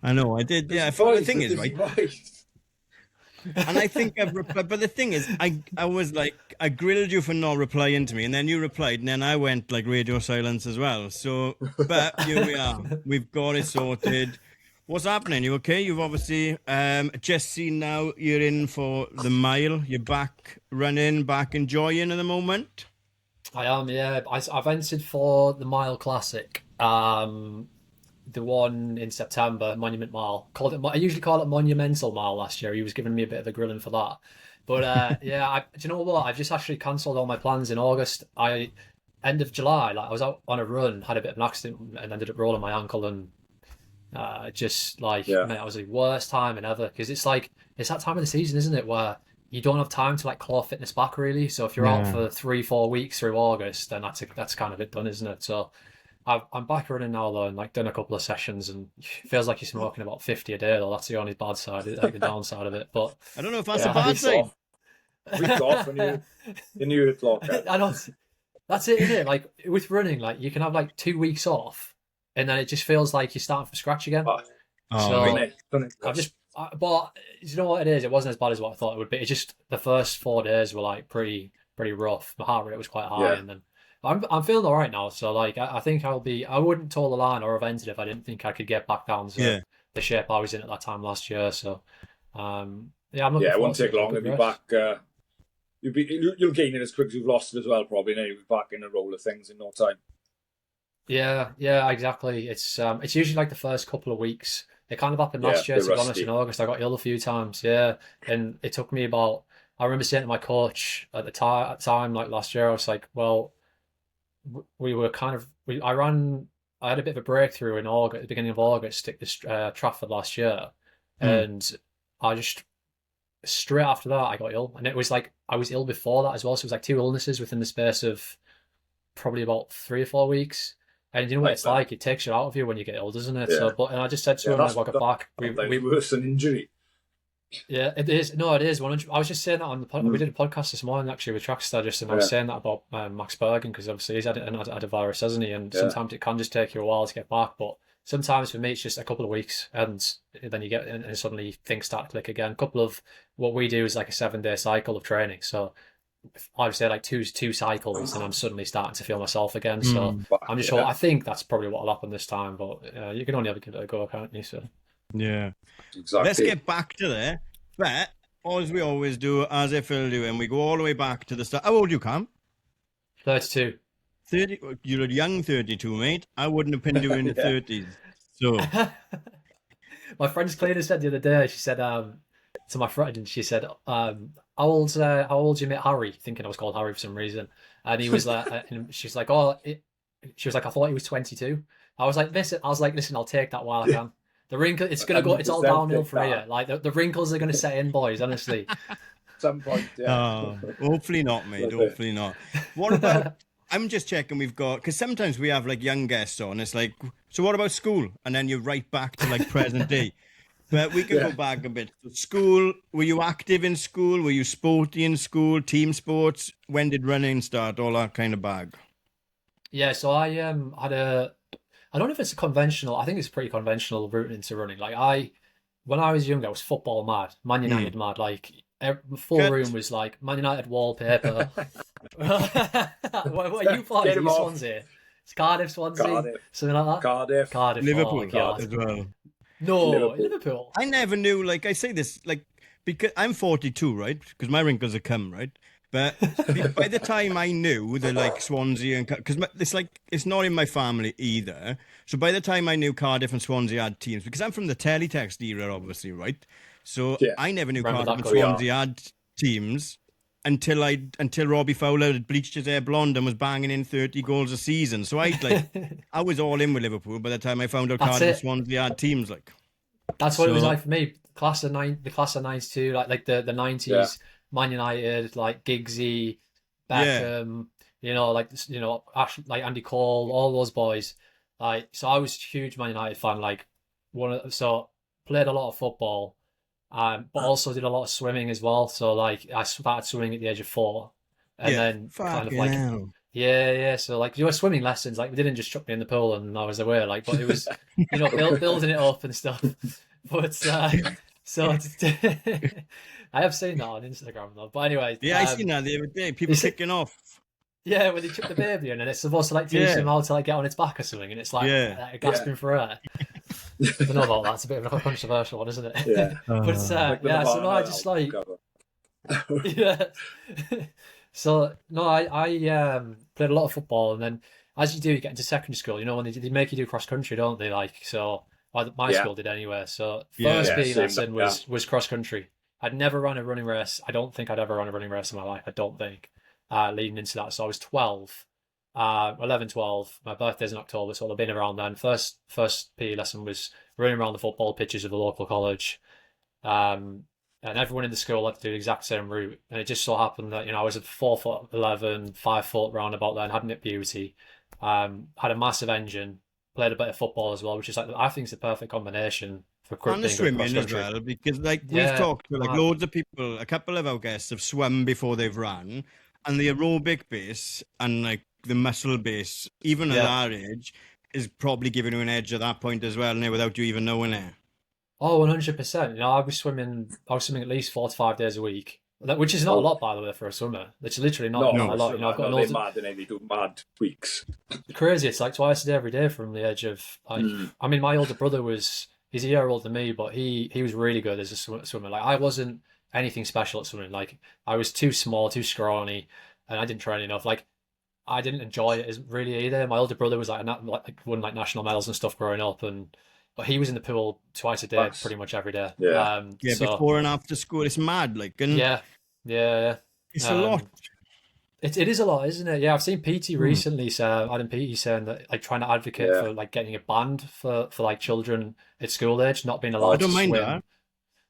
I know, I did. Yeah, the thing is, right? And I think I've replied, but the thing is, I was like, I grilled you for not replying to me, and then you replied, and then I went like radio silence as well. So, but here we are. We've got it sorted. What's happening? You okay? You've obviously just seen now you're in for the mile. You're back running, back enjoying at the moment. I am, yeah. I've entered for the Mile Classic, the one in September, Monument Mile. I usually call it Monumental Mile last year. He was giving me a bit of a grilling for that. But do you know what? I've just actually cancelled all my plans in August. End of July, like I was out on a run, had a bit of an accident, and ended up rolling my ankle and. Mate, it was the worst time ever because it's that time of the season, isn't it, where you don't have time to like claw fitness back really. So if you're out for 3-4 weeks through August, then that's kind of it done, isn't it? So I'm back running now though, and like done a couple of sessions, and it feels like you're smoking about 50 a day though. That's the only bad side, like the downside of it. But I don't know if that's a bad thing. Week off when you hit lockdown. I don't. That's it, isn't it? Like with running, like you can have like 2 weeks off. And then it just feels like you're starting from scratch again. So But you know what it is? It wasn't as bad as what I thought it would be. It's just the first 4 days were like pretty rough. My heart rate was quite high, and then I'm feeling all right now. So like I think I'll be. I wouldn't toe the line or have entered if I didn't think I could get back down to the shape I was in at that time last year. So yeah, I'm looking. Yeah, it won't take long to be back. You'll gain it as quick as you've lost it as well, probably. And you'll be back in the roll of things in no time. Yeah, exactly. It's usually like the first couple of weeks. It kind of happened last year, to be honest. In August, I got ill a few times. Yeah, and it took me about. I remember saying to my coach at the time, like last year, I was like, "Well, we were kind of. I had a bit of a breakthrough in August, at the beginning of August, at this Trafford last year, and I just straight after that I got ill, and it was like I was ill before that as well. So it was like 2 illnesses within the space of probably about 3 or 4 weeks. And you know what it's like? It takes you out of you when you get ill, doesn't it? Yeah. So, and I just said to him when I got back, we worse than injury. Yeah, it is. No, it is. 100. I was just saying that on the podcast. We did a podcast this morning actually with Trackstar, and I was saying that about Max Bergen, because obviously he's had a virus, hasn't he? And sometimes it can just take you a while to get back, but sometimes for me it's just a couple of weeks, and then you get and suddenly things start to click again. A couple of what we do is like a 7-day cycle of training, so I would say like two cycles, and I'm suddenly starting to feel myself again. So I'm just I think that's probably what will happen this time, but you can only ever give it a go, can't you? So yeah, exactly. Let's get back to there. But as we always do, as if we'll do, and we go all the way back to the start. How old are you, Cam? 32. 30. You're a young 32, mate. I wouldn't have been doing the 30s. So my friend's cleaner said the other day. She said to my friend, and she said, how old's your mate Harry? Thinking I was called Harry for some reason, and he was like, and she's like, she was like, I thought he was 22. I was like, listen, I'll take that while I can. The wrinkle, it's gonna go. It's all downhill from here. Like the wrinkles are gonna set in, boys. Honestly. At some point, yeah. Hopefully not, mate. Hopefully not. What about? I'm just checking. We've got, because sometimes we have like young guests on. It's like, so what about school? And then you're right back to like present day. But we can go back a bit. So school, were you active in school? Were you sporty in school? Team sports? When did running start? All that kind of bag. Yeah, so I had I don't know if it's a conventional. I think it's a pretty conventional route into running. Like when I was younger, I was football mad, Man United mad. Like the full room was like Man United wallpaper. what are you for? You Swansea? It's Cardiff, Swansea, something like that. Cardiff, Liverpool as well. No, Liverpool. I never knew. Like I say this, like because I'm 42, right? Because my wrinkles have come, right? But by the time I knew the like Swansea and because it's like it's not in my family either. So by the time I knew Cardiff and Swansea had teams, because I'm from the teletext era, obviously, right? So I never knew Cardiff and Swansea had teams until Robbie Fowler had bleached his hair blonde and was banging in 30 goals a season. So I was all in with Liverpool by the time I found out Cardiff and Swansea had teams. Like that's what it was like for me. The class of 92, like the 90s. Yeah. Man United, like Giggsy, Beckham, Ash, like Andy Cole, all those boys. Like, so I was a huge Man United fan. Like, so played a lot of football, but also did a lot of swimming as well. So like, I started swimming at the age of 4, and then kind of like, yeah. So like, swimming lessons. Like, we didn't just chuck me in the pool and I was away. Like, but it was, building it up and stuff. But so. I have seen that on Instagram though. But anyway. Yeah, I seen that the other day. People kicking off. Yeah, when they chuck the baby in and it's supposed to like teach him how to like get on its back or something, and it's like gasping for air. I don't know about that. It's a bit of a controversial one, isn't it? Yeah. But so no, I just like yeah. So no, I played a lot of football, and then as you do, you get into secondary school. You know, when they make you do cross country, don't they? Like so, my school did anyway. So first PE lesson was cross country. I'd never run a running race. I don't think I'd ever run a running race in my life. I don't think. Leading into that. So I was 12, 11, 12. My birthday's in October, so I'll have been around then. First PE lesson was running around the football pitches of the local college. And everyone in the school had to do the exact same route. And it just so happened that, I was at 4'11", 5 foot roundabout then, had Nip Beauty, had a massive engine, played a bit of football as well, which is like, I think it's the perfect combination. And the swimming as well, because like we've talked to like loads of people, a couple of our guests have swum before they've ran, and the aerobic base and like the muscle base, even at that age, is probably giving you an edge at that point as well, without you even knowing it. Oh, 100%. You know, I was swimming at least 4 to 5 days a week, which is not a Oh, lot, by the way, for a swimmer. It's literally not no, No. a lot. You know, I've got no, an they're older, mad, and they do mad tweaks. crazy. It's like twice a day every day from the age of like. I mean, my older brother he's a year older than me, but he was really good as a swimmer. Like I wasn't anything special at swimming. Like I was too small, too scrawny, and I didn't train enough. Like I didn't enjoy it as really either. My older brother was like won like national medals and stuff growing up, and but he was in the pool twice a day, That's, pretty much every day. yeah. Yeah, So before and after school, it's mad. Like, and yeah, yeah, it's yeah. a lot. It is a lot, isn't it? Yeah, I've seen PT recently, so Adam PT saying that like trying to advocate Yeah. for like getting a band for like children at school age not being I allowed to don't mind swim. that.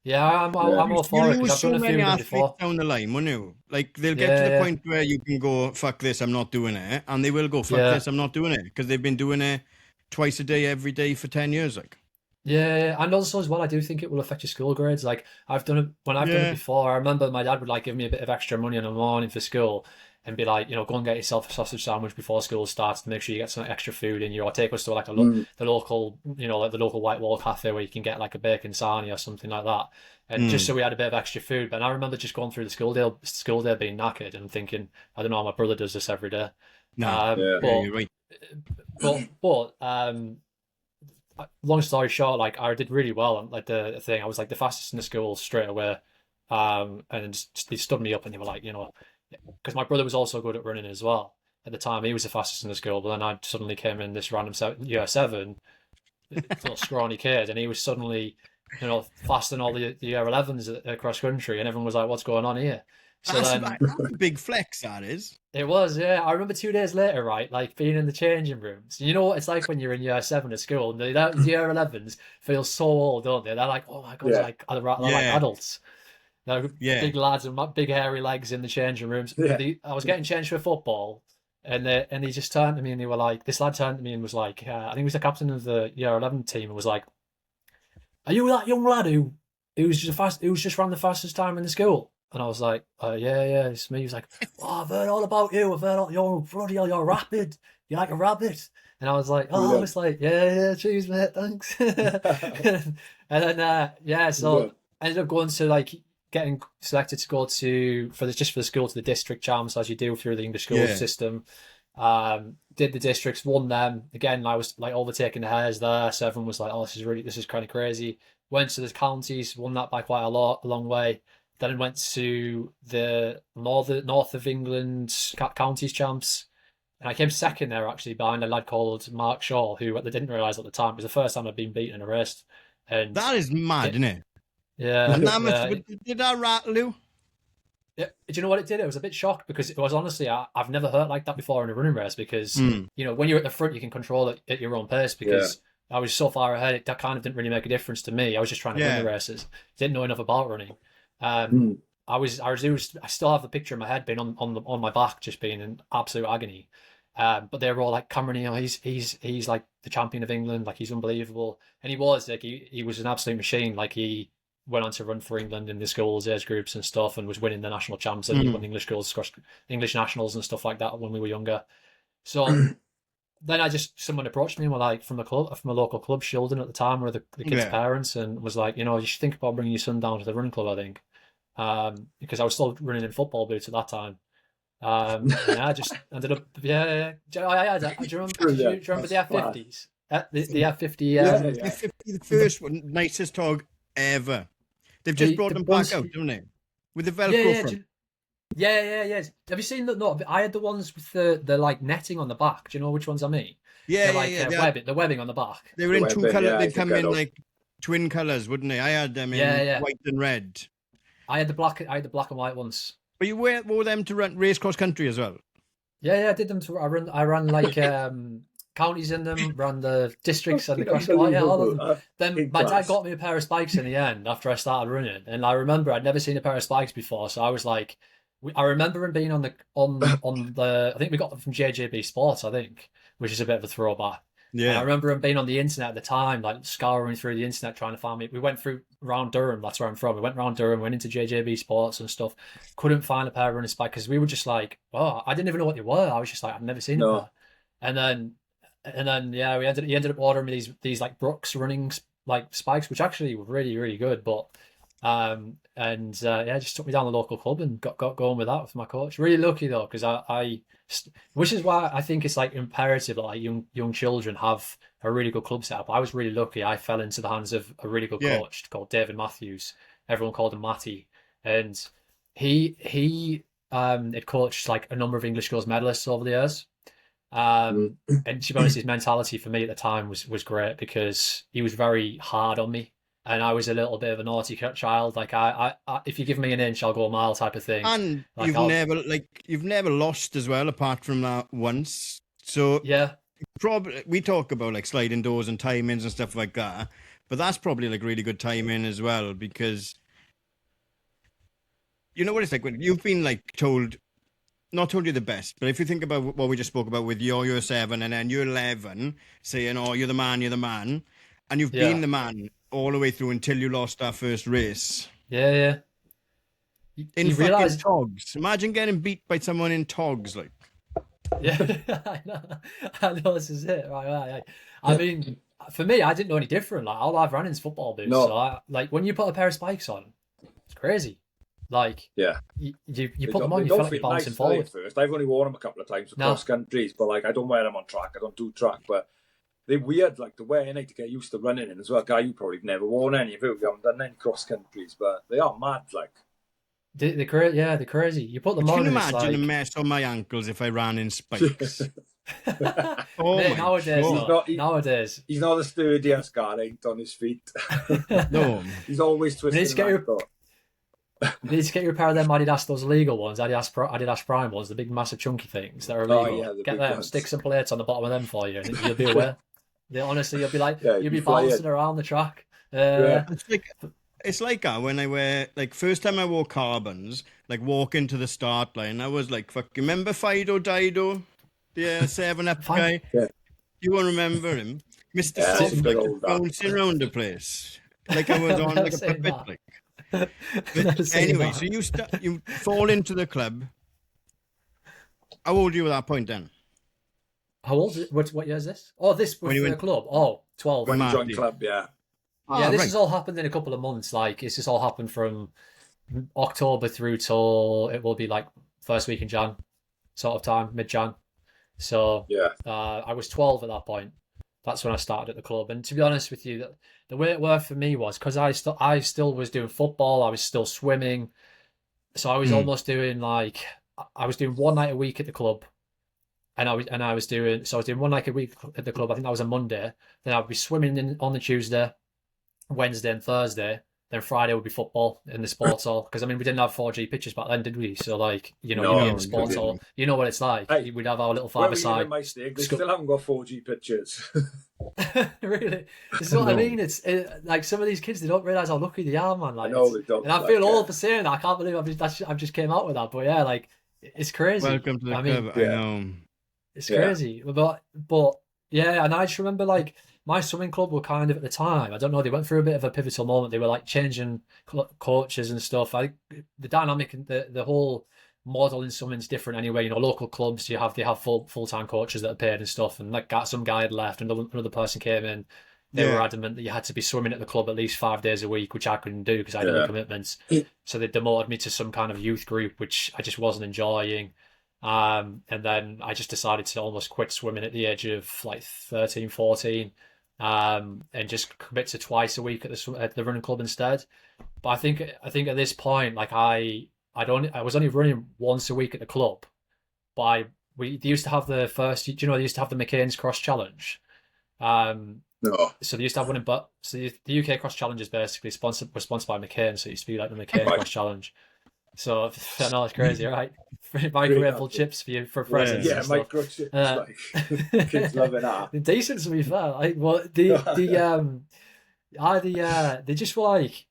Yeah, Yeah. I'm all You for it because lose I've so done a few many of them athletes before. down the line, won't you? Like they'll get to the Yeah, point where you can go, "Fuck this, I'm not doing it," and they will go, "Fuck yeah, this, I'm not doing it," because they've been doing it twice a day, every day for 10 years. Like, yeah. And also as well, I do think it will affect your school grades. Like I've done it when I've done it yeah, before. I remember my dad would like give me a bit of extra money in the morning for school and be like, you know, go and get yourself a sausage sandwich before school starts to make sure you get some extra food in you, or take us to like the local, you know, like the local white wall cafe where you can get like a bacon sarnie or something like that. And just so we had a bit of extra food. But I remember just going through the school day being knackered and thinking, I don't know, my brother does this every day. nah, Yeah. yeah, you're right. But long story short, like I did really well on like the thing. I was like the fastest in the school straight away. And they stood me up and they were like, you know, because my brother was also good at running as well. At the time, he was the fastest in the school, but then I suddenly came in this random year seven, little scrawny kid, and he was suddenly, you know, faster than all the year 11s at cross country, and everyone was like, "What's going on here?" So That's, then that's a big flex, that is. it was, yeah. I remember 2 days later, right, like being in the changing rooms. You know what it's like when you're in year seven at school, and the year 11s feel so old, don't they? They're like, "Oh my god, Yeah. they're like Yeah, adults." They're yeah. big lads and big hairy legs in the changing rooms. Yeah. I was getting changed for football, and they just turned to me and they were like, this lad turned to me and was like, I think he was the captain of the year 11 team, and was like, "Are you that young lad who's just ran the fastest time in the school?" And I was like, yeah, it's me. He was like, "Oh, I've heard all about you. I've heard all, you're rapid. You're like a rabbit." And I was like, "Oh," Yeah. it's like, yeah, cheers, mate, thanks. And then yeah, so Yeah. I ended up going to like getting selected to go to for the school to the district champs as you do through the English school Yeah. system. Did the districts, won them again. I was like overtaking the hairs there, so everyone was like, "Oh, this is kind of crazy." Went to the counties, won that by quite a long way. Then I went to the north of England counties champs, and I came second there actually behind a lad called Mark Shaw, who I didn't realise at the time it was the first time I'd been beaten in a race. And That is mad, it, isn't it? yeah, And that yeah, did that rattle you? yeah. Do you know what it did? I was a bit shocked because it was honestly I've never hurt like that before in a running race because Mm. you know when you're at the front you can control it at your own pace because I was so far ahead that kind of didn't really make a difference to me. I was just trying to win Yeah. the races. Didn't know enough about running. I still have the picture in my head being on my back just being in absolute agony. But they were all like, "Cameron, you know, he's like the champion of England, like he's unbelievable," and he was like he was an absolute machine. Like he went on to run for England in the schools, age groups and stuff, and was winning the national champs and he won English schools, English nationals and stuff like that when we were younger. So then someone approached me and were like from a local club, Shildon at the time, were the kids' Yeah. parents, and was like, you know, you should think about bringing your son down to the running club, I think, because I was still running in football boots at that time. And I just ended up, yeah. Do you remember the F50s? The F50, Yeah. 50, the first one, nicest hog ever. They've just brought them back out, haven't they? With the Velcro front. Yeah. Have you seen that? No, I had the ones with the like netting on the back. Do you know which ones I mean? Yeah, They're like the webbing on the back. They were in two Webbing, colours. yeah, I They'd think come I in know. like twin colours, wouldn't they? I had them in white and red. I had the black and white ones. But you wore them to race cross country as well. Yeah, I did them to. I ran like counties in them, ran the districts and the cross. Oh, yeah, all of them. Then my dad got me a pair of spikes in the end after I started running, and I remember I'd never seen a pair of spikes before, so I was like, I remember him being on the. I think we got them from JJB Sports, I think, which is a bit of a throwback. And I remember him being on the internet at the time, like scouring through the internet trying to find me. We went through around Durham, that's where I'm from. We went around Durham, went into JJB Sports and stuff. Couldn't find a pair of running spikes because we were just like, oh, I didn't even know what they were. I was just like, I've never seen it. And then yeah, he ended up ordering me these like Brooks running like spikes, which actually were really, really good. But just took me down the local club and got going with that with my coach. Really lucky though, because which is why I think it's like imperative that like young children have a really good club setup. I was really lucky. I fell into the hands of a really good coach called David Matthews. Everyone called him Matty, and he had coached like a number of English girls medalists over the years. And to be honest, his mentality for me at the time was great, because he was very hard on me, and I was a little bit of a naughty child. Like I if you give me an inch, I'll go a mile type of thing. And like you've never lost as well, apart from that once. So yeah, probably we talk about like sliding doors and timings and stuff like that, but that's probably like really good timing as well, because you know what it's like when you've been like not told you the best, but if you think about what we just spoke about with year 7 and then year 11 saying, oh, you're the man, and you've been the man all the way through until you lost that first race. Yeah. In fucking realize... togs. Imagine getting beat by someone in togs, like. Yeah, I know this is it. Right. I mean, for me, I didn't know any different. Like, all I've run is football boots. No. So like when you put a pair of spikes on, it's crazy. Like, you put them on, you feel like you're bouncing forward. First, I've only worn them a couple of times for cross countries, but like I don't wear them on track. I don't do track, but they're weird, like to wear in, like to get used to running in as well. Guy, you probably never worn any of it. We haven't done any cross countries, but they are mad. Like they're crazy. Yeah, they're crazy. You put them on. Can you imagine a mess on my ankles if I ran in spikes? Mate, nowadays, he's not the sturdiest guy, ain't on his feet. No, he's always twisting. You need to get your pair of them Adidas, those legal ones, Adidas Prime ones, the big massive chunky things that are illegal. Get them, stick some plates on the bottom of them for you, and you'll be aware. Honestly, you'll be like, you'll be bouncing around the track. It's like that when I wear, like, first time I wore carbons, like walking to the start line, I was like, fuck, remember Fido Dido? The 7-Up guy? Yeah. You won't remember him? Mr. Soft, like, bouncing around the place. Like I was on like a puppet, like. But anyway, so you fall into the club. How old were you at that point then? How old? What year is this? Oh, this was the club. Oh, 12. When you joined club, yeah. This has all happened in a couple of months. Like, it's just all happened from October through till it will be like first week in Jan, sort of time, mid-Jan. So I was 12 at that point. That's when I started at the club. And to be honest with you, the way it worked for me was because I still was doing football. I was still swimming. So I was almost doing like, I was doing one night a week at the club. And I was doing 1 night a week at the club. I think that was a Monday. Then I'd be swimming on the Tuesday, Wednesday and Thursday. Then Friday would be football in the sports hall. Because, I mean, we didn't have 4G pitches back then, did we? So, like, you'd be in the sports hall. You know what it's like. Hey, we'd have our little five-a-side. They still haven't got 4G pitches. Really? This is what I mean. It's like some of these kids, they don't realise how lucky they are, man. Like, I know they don't. And I feel old for saying that. I can't believe I've just came out with that. But, yeah, like, it's crazy. Welcome to the club. I know. It's crazy. But, yeah, and I just remember, like, my swimming club were kind of at the time, I don't know, they went through a bit of a pivotal moment. They were like changing coaches and stuff. I think the dynamic and the whole model in swimming's different anyway. You know, local clubs, they have full-time coaches that are paid and stuff. And like some guy had left, and another person came in. They were adamant that you had to be swimming at the club at least 5 days a week, which I couldn't do because I had other commitments. So they demoted me to some kind of youth group, which I just wasn't enjoying. And then I just decided to almost quit swimming at the age of like 13, 14. And just commit to twice a week at the running club instead. But I think at this point, like I was only running once a week at the club. They used to have the McCain's Cross Challenge. No. So they used to have one so the UK Cross Challenge is basically was sponsored by McCain, so it used to be like the McCain Cross Challenge. So I know it's crazy, right? Microwavable chips for you for presents. Yeah, microchips. Like kids loving that. Decent to be fair. Like, well, they just were like,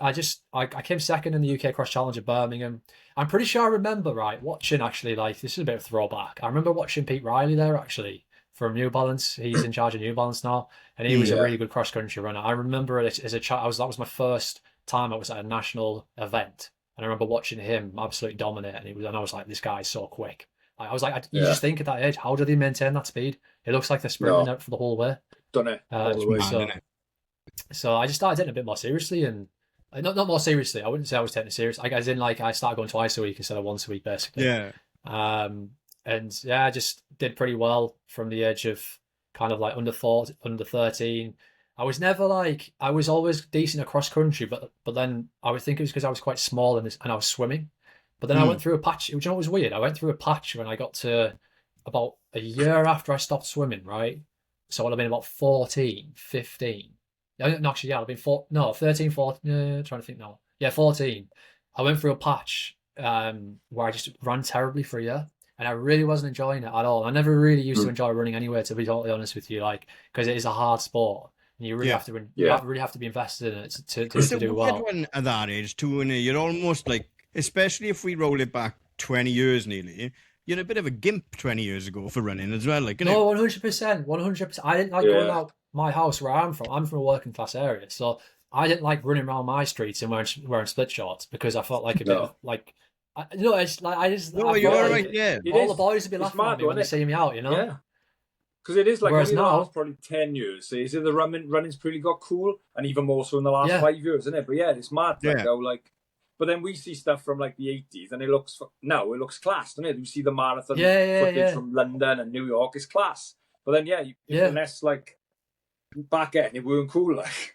I came second in the UK Cross Challenge at Birmingham. I'm pretty sure I remember watching actually, like, this is a bit of a throwback. I remember watching Pete Riley there actually from New Balance. He's in charge of New Balance now, and he was a really good cross country runner. I remember it as a child. That was my first time I was at a national event. And I remember watching him absolutely dominate, and I was like, this guy is so quick. I was like, you just think at that age, how do they maintain that speed? It looks like they're sprinting out for the whole way. Done it. So I just started taking it a bit more seriously, and not more seriously. I wouldn't say I was taking it serious. Like as in like I started going twice a week instead of once a week, basically. Yeah. And yeah, I just did pretty well from the age of kind of like under 13. I was never like I was always decent across country, but then I would think it was because I was quite small and I was swimming. But then I went through a patch. You know what was weird? I went through a patch when I got to about a year after I stopped swimming, right? So I'd have been about 14, 15. No, actually, yeah, I'd have been 13, 14. Trying to think now. Yeah, 14. I went through a patch where I just ran terribly for a year. And I really wasn't enjoying it at all. I never really used to enjoy running anyway, to be totally honest with you, like because it is a hard sport. And you really have to, really have to be invested in it to do well. One at that age too, and you're almost like, especially if we roll it back 20 years nearly, you're a bit of a gimp 20 years ago for running as well. Like, no, 100%, 100%. I didn't like going out my house where I'm from. I'm from a working class area, so I didn't like running around my streets and wearing split shorts because I felt like a bit of like. It's like I just. No, you're like, right. Yeah, all the boys would be laughing at me when they see me out. You know. Yeah. Because it is like whereas now, probably 10 years. So the running's pretty got cool, and even more so in the last 5 years, isn't it? But yeah, it's mad. Like, how, like, but then we see stuff from like the 80s, and it looks class, doesn't it? You see the marathon footage from London and New York, it's class. But then unless like back then it weren't cool, like.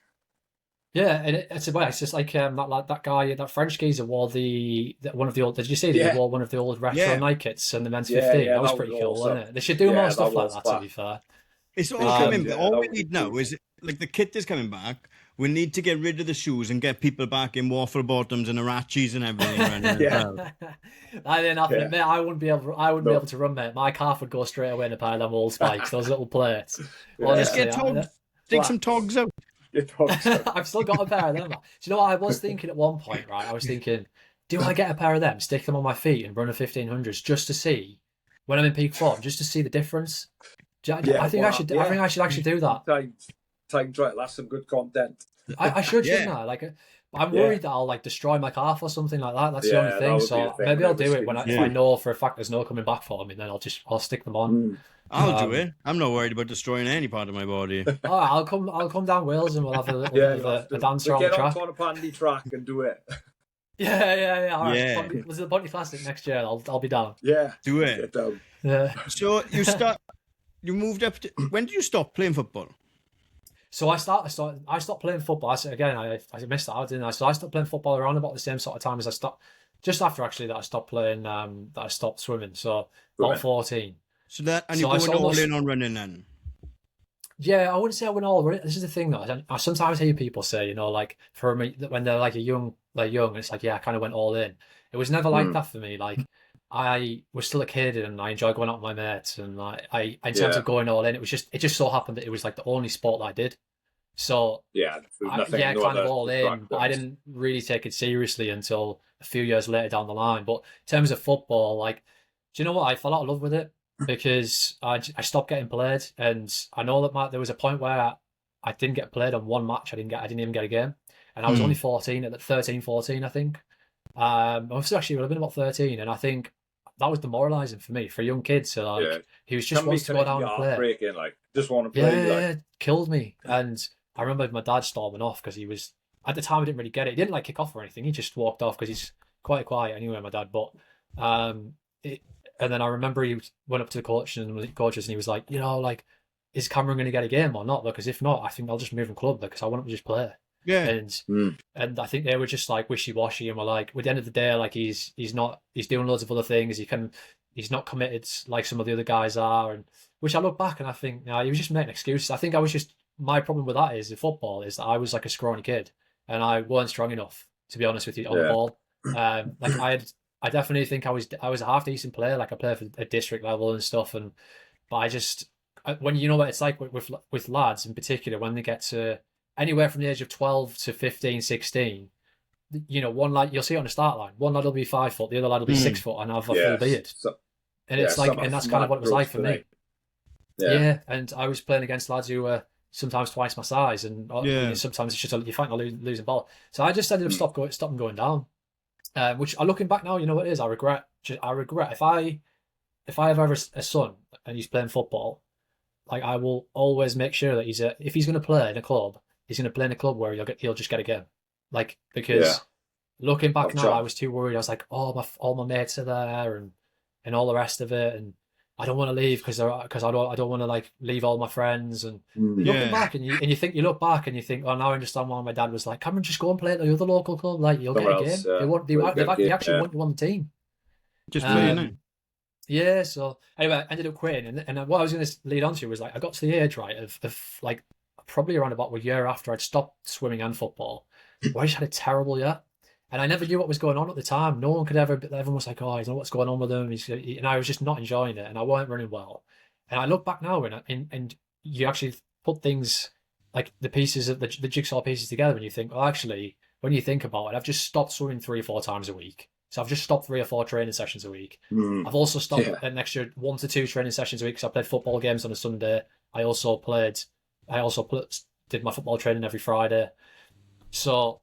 Yeah, and it's just like that guy, that French geezer wore one of the old. Did you see that he wore one of the old retro Nike kits and the men's 15? That was pretty cool, wasn't it? They should do more stuff like that. To be fair, it's all coming. But all we need now is like the kit is coming back. We need to get rid of the shoes and get people back in waffle bottoms and Arachis and everything. I didn't have to admit, I wouldn't be able to run, mate. My calf would go straight away in a pair of them old spikes, those little plates. Just get togs. Stick some togs out. I've still got a pair of them. Do you know what I was thinking at one point, right? I was thinking, do I get a pair of them, stick them on my feet and run a 1500s just to see, when I'm in peak form, just to see the difference? I think I should actually do that. Time trial, that's some good content. I should, shouldn't I? Like, I'm worried that I'll like destroy my calf or something like that. That's the only thing. So maybe I'll do it if I know for a fact there's no coming back for me. Then I'll stick them on. I'll do it. I'm not worried about destroying any part of my body. All right, I'll come down Wales and we'll have a little bit of a dance around the track. Get on a pandy track and do it. Yeah. All right. Was it the Bunty Classic next year? I'll be down. Yeah, do it. Yeah. So you moved up. When did you stop playing football? So I stopped playing football. I missed that out, didn't I? So I stopped playing football around about the same sort of time as I stopped. Just after actually that I stopped playing. That I stopped swimming. So about 14. So you're going all in on running then? Yeah, I wouldn't say I went all running. This is the thing though. I sometimes hear people say, like for me, when they're like young, it's like, I kind of went all in. It was never like that for me. Like I was still a kid and I enjoyed going out with my mates, and like in terms of going all in, it just so happened that it was like the only sport that I did. So kind of all in, but I didn't really take it seriously until a few years later down the line. But in terms of football, like, do you know what? I fell out of love with it because I stopped getting played, and I know that there was a point where I didn't get played on one match. I didn't even get a game, and I was only 14 at 13, 14, I think. I was actually would have been about 13, and I think that was demoralising for me, for young kids. So like, he was just wants to go down and play. Like, just want to play. Yeah, killed me. And I remember my dad storming off because he was, at the time I didn't really get it. He didn't like kick off or anything. He just walked off because he's quite quiet anyway, my dad. But and then I remember he went up to the coaches and he was like, like, is Cameron going to get a game or not? Because if not, I think I'll just move him club because I want him to just play. Yeah. And I think they were just like wishy-washy and were like, at the end of the day, like he's doing loads of other things. He's not committed like some of the other guys are, and which I look back and I think, he was just making excuses. I think my problem with that is in football is that I was like a scrawny kid and I weren't strong enough, to be honest with you, on the ball. Like I definitely think I was a half decent player. Like I played for a district level and stuff, but I just, when you know what it's like with lads in particular, when they get to anywhere from the age of 12 to 15, 16, one lad, you'll see it on the start line. One lad will be 5 foot, the other lad will be 6 foot and have a full beard. And it's like, and that's kind of what it was like for me. Yeah, and I was playing against lads who were sometimes twice my size, and sometimes it's just you find a losing ball. So I just ended up stopping going down. Which, looking back now, you know what it is? I regret if I ever have a son and he's playing football, like I will always make sure that if he's going to play in a club, he's going to play in a club where he'll just get a game. Like, because looking back now, I was too worried. I was like, oh, all my mates are there and all the rest of it, and I don't want to leave because I don't want to like leave all my friends. And looking back, and you look back and you think, oh, now I understand why my dad was like, come and just go and play at the other local club. Like, you'll get a game. They actually want you on the team. Just playing it. Yeah. So anyway, I ended up quitting, and what I was going to lead on to was like I got to the age of like probably around about a year after I'd stopped swimming and football, where I just had a terrible year. And I never knew what was going on at the time. No one could ever. Everyone was like, "Oh, I don't know what's going on with him." And I was just not enjoying it, and I weren't running well. And I look back now, and you actually put things like the pieces of the jigsaw pieces together, and you think, well, actually, when you think about it, I've just stopped swimming 3 or 4 times a week. So I've just stopped 3 or 4 training sessions a week. I've also stopped an extra 1 to 2 training sessions a week because I played football games on a Sunday. I also did my football training every Friday. So.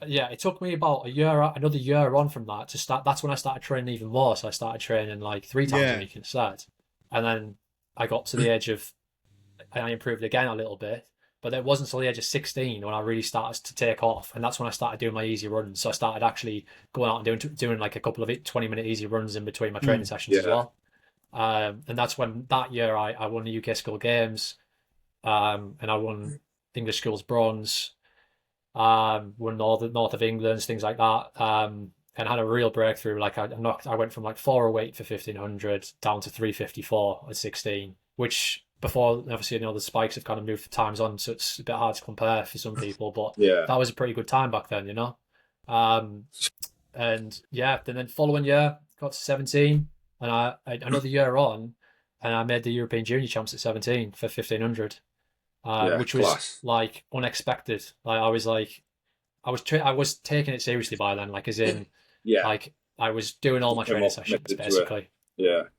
Yeah, it took me about another year on from that to start. That's when I started training even more. So I started training like 3 times a week instead. And then I got to the age of, and I improved again a little bit. But it wasn't until the age of 16 when I really started to take off. And that's when I started doing my easy runs. So I started actually going out and doing like a couple of 20-minute easy runs in between my training sessions as well. And that's when that year I won the UK School Games. And I won English Schools Bronze. Won north of England, things like that, and had a real breakthrough. Like I went from like 408 for 1500 down to 354 at 16, which before obviously the spikes have kind of moved times on, so it's a bit hard to compare for some people. But that was a pretty good time back then, and then following year got to 17, and I another year on, and I made the European Junior Champs at 17 for 1500. Which was like unexpected. Like I was taking it seriously by then. Like as in, like I was doing all my training sessions basically.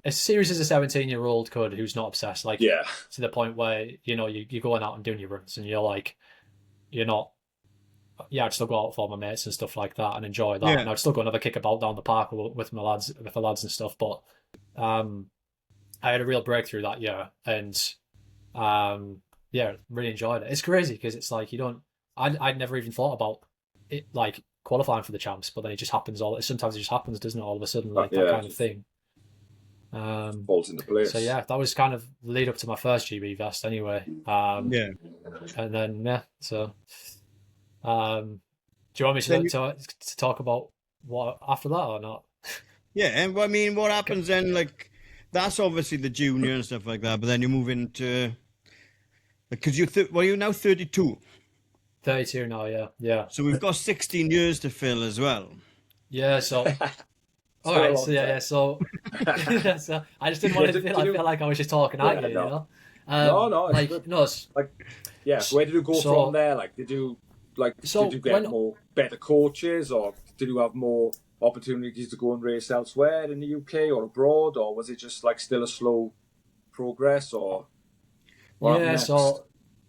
As serious as a 17-year-old could, who's not obsessed. Like to the point where you're going out and doing your runs, and you're like, you're not. Yeah, I'd still go out with all my mates and stuff like that and enjoy that. And I'd still go and have a kickabout down the park with the lads and stuff. But I had a real breakthrough that year, and really enjoyed it. It's crazy because it's like I'd never even thought about it like qualifying for the champs, but then it just happens sometimes it just happens, doesn't it, all of a sudden, like that kind of thing. Falls into place. So that was kind of the lead up to my first GB vest anyway. And then so do you want me to talk about what after that or not? Yeah, I mean, what happens then, like that's obviously the junior and stuff like that, but then you move into because you're now 32. 32 now, yeah. So we've got 16 years to fill as well. Yeah, so all right, so so I just didn't want to feel like I was just talking at you, No, like good. No, like where did you go from there? Like, did you get better coaches, or did you have more opportunities to go and race elsewhere in the UK or abroad, or was it just like still a slow progress, or? So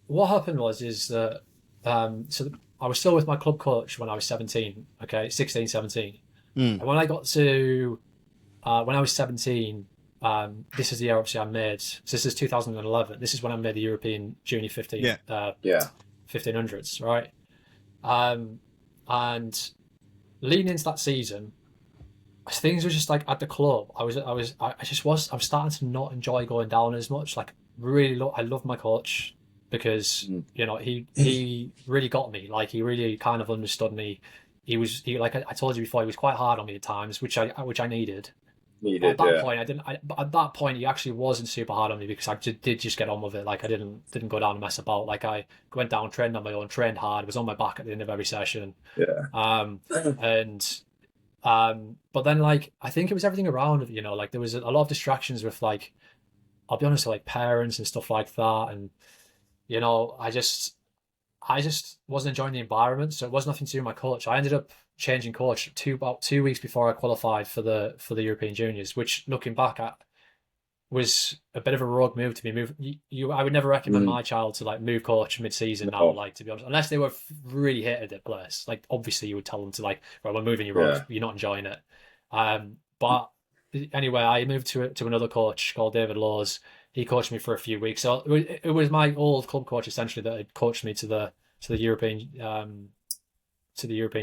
what happened is that so I was still with my club coach when I was 17, 16, 17. And when I got to when I was 17, this is the year obviously I made, so this is 2011, this is when I made the European Junior 1500s, right? And leading into that season, things were just like at the club, I was starting to not enjoy going down as much. Like I love my coach because he really got me. Like he really kind of understood me. He like I told you before, he was quite hard on me at times, which I needed. At that point, at that point, he actually wasn't super hard on me because I did just get on with it. Like I didn't go down and mess about. Like I went down, trained on my own, trained hard, was on my back at the end of every session. But then like I think it was everything around it. Like there was a lot of distractions with like, I'll be honest, like parents and stuff like that, and I just wasn't enjoying the environment. So it was nothing to do with my coach. I ended up changing coach about 2 weeks before I qualified for the European Juniors, which looking back at was a bit of a rogue move to be moved. I would never recommend my child to like move coach mid-season now, like to be honest, unless they were really hated at place. Like obviously you would tell them to like, right, we're moving you on, you're not enjoying it. But anyway, I moved to another coach called David Laws. He coached me for a few weeks. So it was my old club coach essentially that had coached me to to the European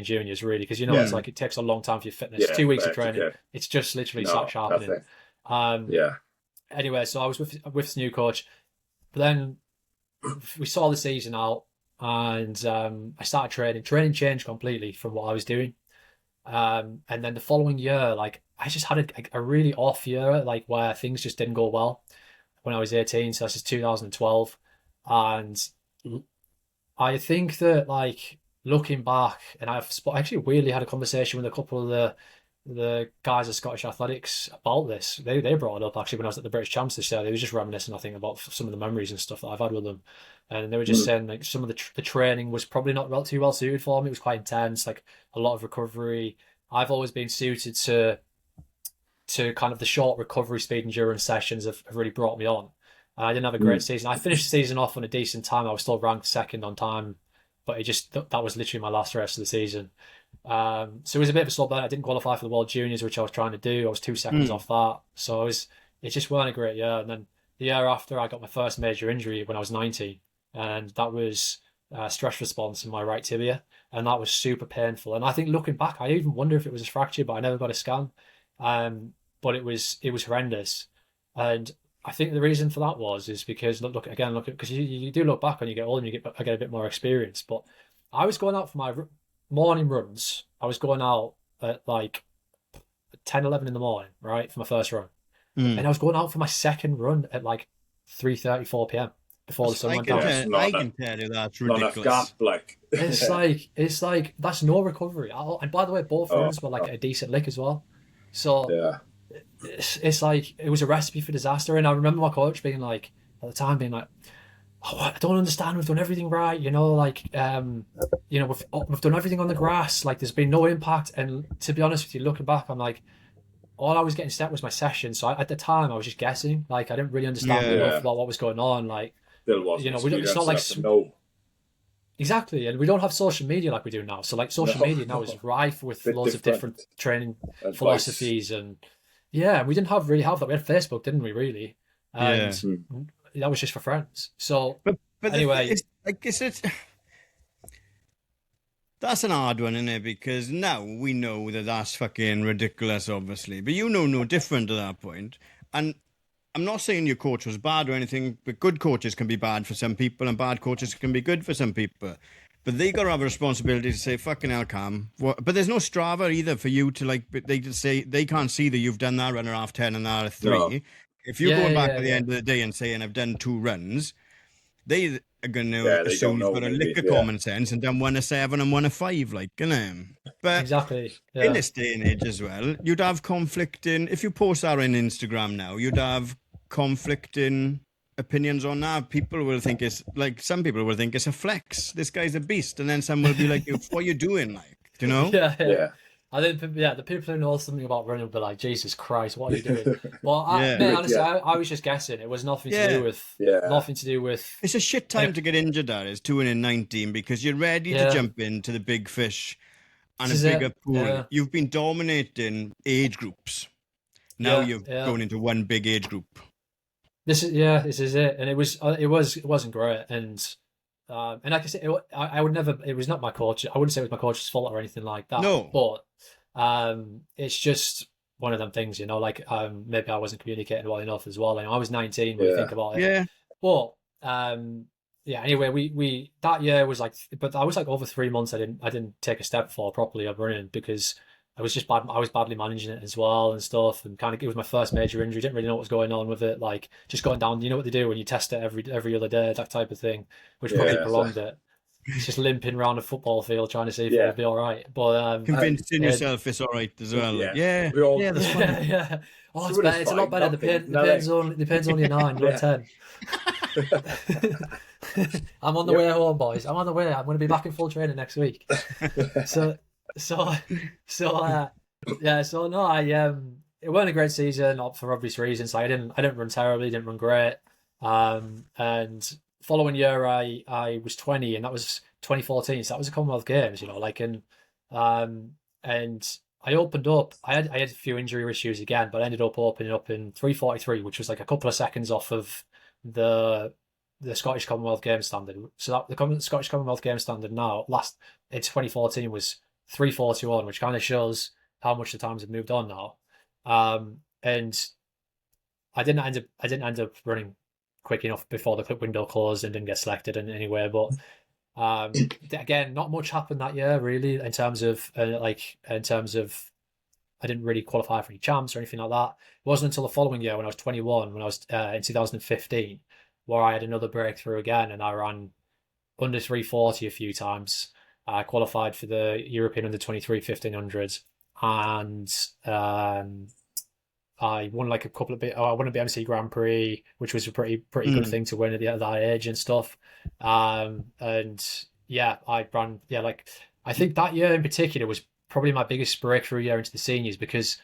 juniors, really, because it's like it takes a long time for your fitness. 2 weeks of training, it's just literally start sharpening. Anyway, so I was with this new coach, but then we saw the season out, and I started training. Training changed completely from what I was doing, and then the following year, like I just had a really off year, like where things just didn't go well when I was 18. So this is 2012, and I think that, like, looking back, and I've actually weirdly had a conversation with a couple of the guys at Scottish Athletics about this. They brought it up actually when I was at the British Champs this year. They were just reminiscing, I think, about some of the memories and stuff that I've had with them, and they were just saying like some of the training was probably not too well suited for me. It was quite intense, like a lot of recovery. I've always been suited to kind of the short recovery speed endurance sessions have really brought me on. I didn't have a great season. I finished the season off on a decent time. I was still ranked second on time, but that was literally my last race of the season. So it was a bit of a slow burn. I didn't qualify for the World Juniors, which I was trying to do. I was 2 seconds off that. So it just weren't a great year. And then the year after, I got my first major injury when I was 19. And that was stress response in my right tibia. And that was super painful. And I think looking back, I even wonder if it was a fracture, but I never got a scan. But it was horrendous. And I think the reason for that is because because you do look back when you get older and you get a bit more experience. But I was going out for my morning runs. I was going out at like 10, 11 in the morning, right, for my first run. And I was going out for my second run at like 3:30, 4 p.m. before the sun went down. I can tell you that's ridiculous. Gap, like. It's like that's no recovery at all. And by the way, both runs were like a decent lick as well. So it's like it was a recipe for disaster. And I remember my coach being like, at the time, being like, "Oh, I don't understand. We've done everything right, we've done everything on the grass. Like, there's been no impact." And to be honest with you, looking back, I'm like, all I was getting set was my session. So at the time, I was just guessing. Like, I didn't really understand enough about what was going on. Like, still wasn't. It's not like exactly, and we don't have social media like we do now. So like, social media now is rife with loads of different training philosophies, and we didn't really have that. We had Facebook, didn't we? Really, and that was just for friends. So, but anyway, that's an hard one, isn't it? Because now we know that that's fucking ridiculous, obviously. But no different at that point. And I'm not saying your coach was bad or anything, but good coaches can be bad for some people and bad coaches can be good for some people. But they got to have a responsibility to say, fucking hell, Cam. But there's no Strava either for you to, like, they just say, they can't see that you've done that run at half 10 and that at 3. No. If you're going back at the end of the day and saying, I've done 2 runs, they are going to assume you've got a lick of common sense and done 1 at 7 and 1 at 5, like, But exactly. In this day and age as well, you'd have conflicting, if you post that on Instagram now, you'd have conflicting opinions on that. People will think some people will think it's a flex. This guy's a beast. And then some will be like, what are you doing? Like, do you know? Yeah. I think, the people who know something about running will be like, Jesus Christ, what are you doing? Well, honestly, I was just guessing. It was nothing to do with. It's a shit time to get injured at. It's 2019 because you're ready to jump into the big fish and a bigger pool. Yeah. You've been dominating age groups. Now you're going into one big age group. This is it, and it wasn't great, and like I said, I would never. It was not my coach. I wouldn't say it was my coach's fault or anything like that. No, but it's just one of them things, like maybe I wasn't communicating well enough as well. I was 19 when you think about it. Yeah. But Anyway, we that year was like, but I was like over 3 months. I didn't take a step forward properly of running because I was just bad. I was badly managing it as well and stuff, and kind of it was my first major injury. Didn't really know what was going on with it. Like just going down. You know what they do when you test it every other day, that type of thing, which probably prolonged it. It's just limping around a football field trying to see if it'll be all right. But convincing yourself it's all right as well. Yeah, that's fine. Yeah. Oh, it's better. It's a lot better. The pain's only a 9, not 10. I'm on the way home, boys. I'm on the way. I'm going to be back in full training next week. So no, it wasn't a great season for obvious reasons. I didn't run terribly, didn't run great. And following year I was 20, and that was 2014. So that was the Commonwealth Games, and I opened up. I had a few injury issues again, but I ended up opening up in 3:43, which was like a couple of seconds off of the the Scottish Commonwealth Games standard. So that the Scottish Commonwealth Games standard now in 2014 was 3:41, which kind of shows how much the times have moved on now. And I didn't end up running quick enough before the clip window closed and didn't get selected in any way. But again, not much happened that year really in terms of I didn't really qualify for any champs or anything like that. It wasn't until the following year when I was 21, when I was in 2015, where I had another breakthrough again, and I ran under 3:40 a few times. I qualified for the European Under 23 1500s, and I won like a couple of bit. I won a BMC Grand Prix, which was a pretty good thing to win at that age and stuff. And yeah, I ran. Yeah, like I think that year in particular was probably my biggest breakthrough year into the seniors, because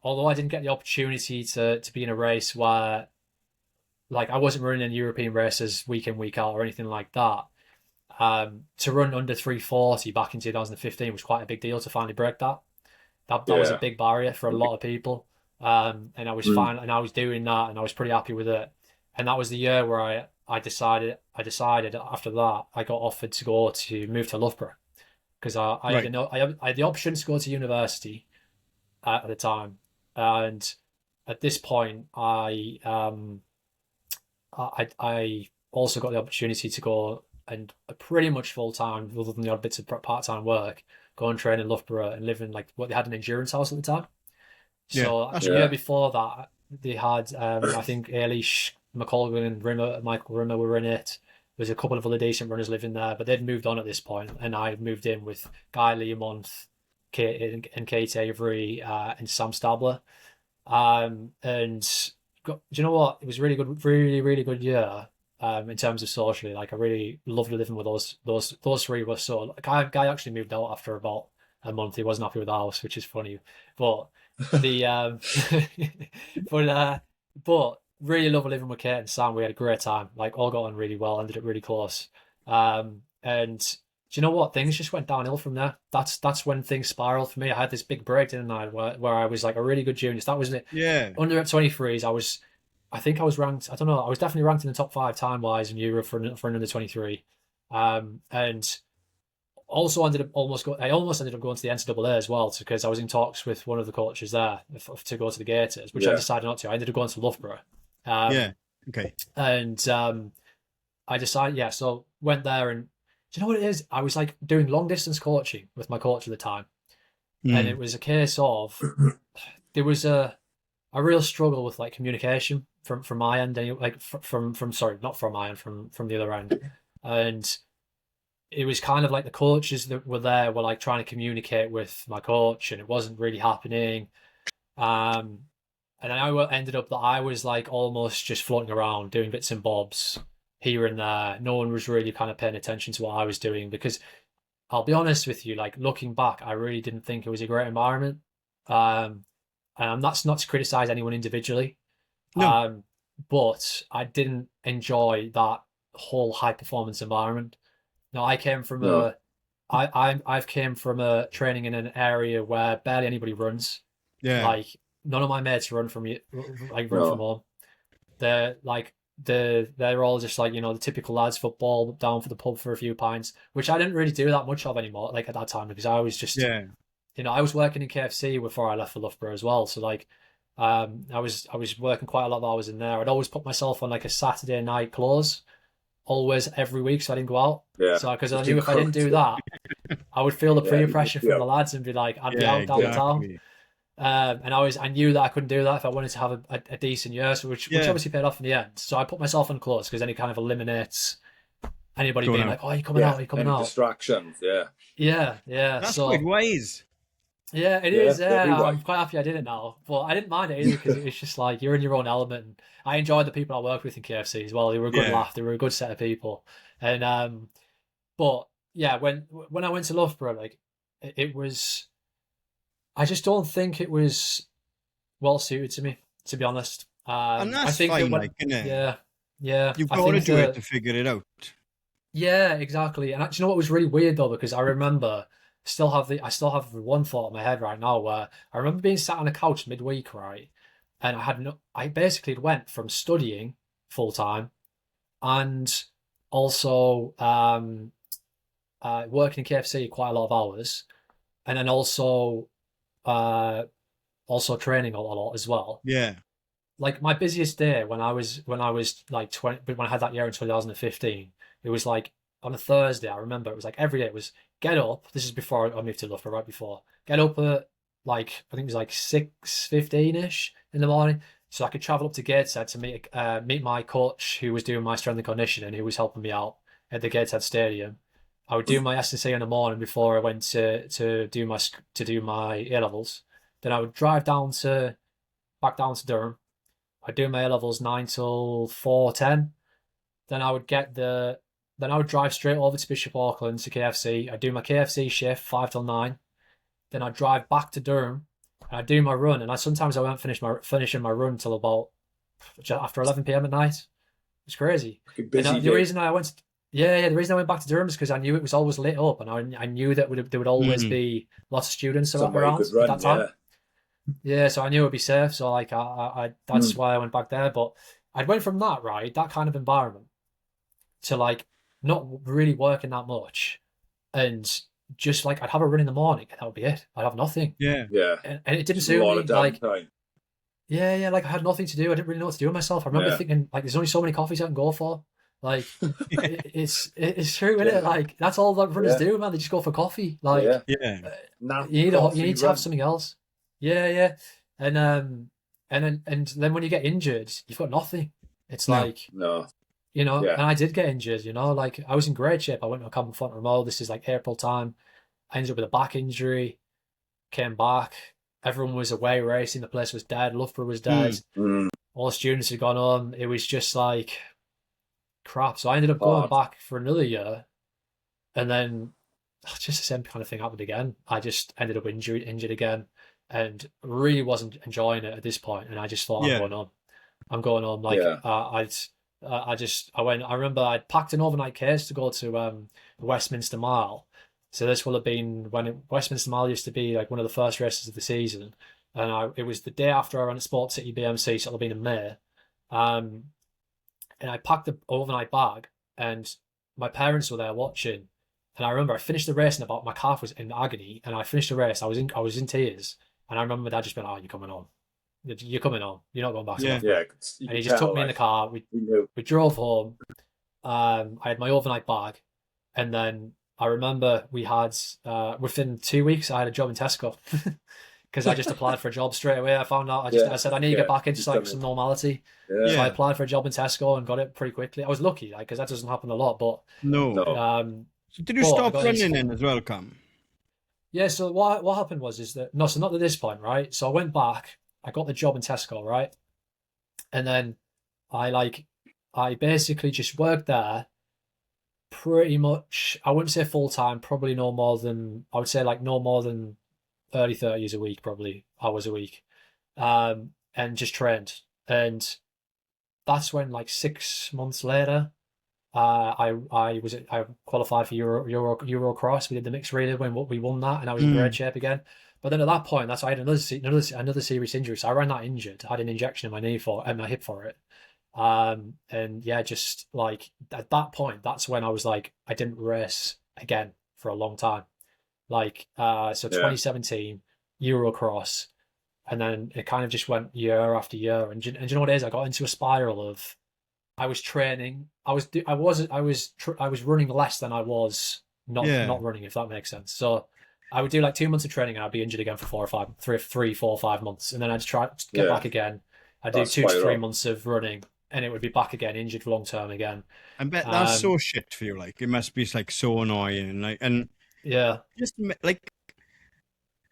although I didn't get the opportunity to be in a race where, like, I wasn't running in European races week in, week out or anything like that, to run under 3:40 back in 2015 was quite a big deal to finally break that. That was a big barrier for a lot of people. And I was fine, and I was doing that, and I was pretty happy with it. And that was the year where I decided after that I got offered to move to Loughborough, because I had the option to go to university at the time, and at this point I also got the opportunity to go and pretty much full time, other than the odd bits of part time work, go and train in Loughborough and live in like what they had an endurance house at the time. So the year before that, they had I think Eilish McColgan and Michael Rimmer were in it. There's a couple of other decent runners living there, but they'd moved on at this point, and I moved in with Guy Learmonth, Kate Avery, and Sam Stabler. And do you know what? It was really good, really good year. In terms of socially, like I really loved living with those three. Were so Guy actually moved out after about a month. He wasn't happy with the house, which is funny. But the but really loved living with Kate and Sam. We had a great time. Like all got on really well. Ended up really close. And do you know what? Things just went downhill from there. That's when things spiraled for me. I had this big break, didn't I? Where I was like a really good junior. That was it. Yeah. Under 23s, I think I was ranked. I don't know. I was definitely ranked in the top 5 time wise in Europe for an under 23. And also I almost ended up going to the NCAA as well, because I was in talks with one of the coaches there to go to the Gators, which I decided not to. I ended up going to Loughborough. Okay. And I decided, so went there, and do you know what it is? I was like doing long distance coaching with my coach at the time, and it was a case of there was a real struggle with like communication from my end, like from not from my end, from the other end, and it was kind of like the coaches that were there were like trying to communicate with my coach, and it wasn't really happening. And I ended up that I was like almost just floating around doing bits and bobs here and there. No one was really kind of paying attention to what I was doing, because I'll be honest with you, like looking back, I really didn't think it was a great environment. And that's not to criticize anyone individually. No. But I didn't enjoy that whole high performance environment. Now I came from I've came from a training in an area where barely anybody runs. Yeah. Like none of my mates run from home. They're like they're all just like, the typical lads football, down for the pub for a few pints, which I didn't really do that much of anymore, like at that time, because I was just I was working in KFC before I left for Loughborough as well. So like I was working quite a lot while I was in there. I'd always put myself on like a Saturday night close, always every week, so I didn't go out. So because I knew if I didn't do that, I would feel the peer pressure from the lads and be like, I'd be out downtown. And I knew that I couldn't do that if I wanted to have a decent year, so which obviously paid off in the end. So I put myself on close, because then it kind of eliminates anybody being like, "Oh, you're coming out, you're coming out." Distractions, yeah. That's good ways. Yeah, it is. Yeah, I'm quite happy I did it now, but I didn't mind it either, because it's just like you're in your own element. And I enjoyed the people I worked with in KFC as well. They were a good laugh. They were a good set of people. And but yeah, when I went to Loughborough, like it was. I just don't think it was well suited to me, to be honest. And that's I think fine, isn't it? Yeah. You've got to do it to figure it out. Yeah, exactly. And actually, you know what was really weird though, because I remember I still have one thought in my head right now, where I remember being sat on a couch midweek, right, and I basically went from studying full time and also working in KFC quite a lot of hours, and then also training a lot as well. Yeah. Like my busiest day when I was like 20, when I had that year in 2015, it was like on a Thursday. I remember it was like every day it was get up. This is before I moved to Loughborough, right before. Get up at like I think it was like 6:15 ish in the morning, so I could travel up to Gateshead to meet my coach who was doing my strength and conditioning, who was helping me out at the Gateshead Stadium. I would do my S&C in the morning before I went to do my A levels. Then I would drive back down to Durham. I'd do my A levels 9 till 4:10. Then I would drive straight over to Bishop Auckland to KFC. I'd do my KFC shift 5 till 9. Then I'd drive back to Durham and I'd do my run. And sometimes I won't finishing my run till about after 11 p.m. at night. It's crazy. The reason I went back to Durham is because I knew it was always lit up, and I knew that there would always be lots of students around at that time. Yeah, so I knew it would be safe. So like I that's why I went back there. But I went from that kind of environment to like not really working that much, and just like I'd have a run in the morning and that would be it. I'd have nothing. Yeah. And it didn't suit me. Like like I had nothing to do. I didn't really know what to do with myself. I remember thinking like there's only so many coffees I can go for. Like it's true, isn't it? Like that's all that runners do, man. They just go for coffee. Like you need to have something else. Yeah. And then when you get injured, you've got nothing. It's like and I did get injured, like I was in great shape. I went to a camp in Fontramore. This is like April time. I ended up with a back injury, came back. Everyone was away racing. The place was dead. Loughborough was dead. All the students had gone home. It was just like crap. So I ended up going back for another year, and then just the same kind of thing happened again. I just ended up injured again, and really wasn't enjoying it at this point. And I just thought, I'm going home. Like I remember I'd packed an overnight case to go to the Westminster Mile. So this will have been when Westminster Mile used to be like one of the first races of the season, and it was the day after I ran at Sport City BMC, so it'll have been in May. And I packed the overnight bag, and my parents were there watching. And I remember I finished the race, and my calf was in agony. And I finished the race. I was in tears, and I remember my dad just been, "Oh, you're coming home. You're coming home. You're not going back." And he just took me in the car. We drove home. I had my overnight bag, and then I remember we had within 2 weeks I had a job in Tesco because I just applied for a job straight away. I found out I said I need to get back into like some normality. So I applied for a job in Tesco and got it pretty quickly. I was lucky, because that doesn't happen a lot. But so did you stop running in as well, Cam? Yeah. So what happened was so not at this point, right? So I went back. I got the job in Tesco, right? And then I basically just worked there pretty much, I wouldn't say full time, probably no more than 30 30s a week, probably hours a week. And just trained. And that's when 6 months later, I qualified for Euro Cross. We did the mixed relay when we won that, and I was in great shape again. But then at that point, I had another serious injury. So I ran that injured. I had an injection in my knee my hip for it. And just like at that point, that's when I was like, I didn't race again for a long time. 2017 Eurocross, and then it kind of just went year after year. And you know what it is? I got into a spiral of, I was training. I was running less than I was not running, if that makes sense. So I would do 2 months of training and I'd be injured again for 3, 4, 5 months, and then I'd try to get back again. I'd do 2 to 3 months of running, and it would be back again, injured long term again. I bet that's so shit for you. It must be so annoying, and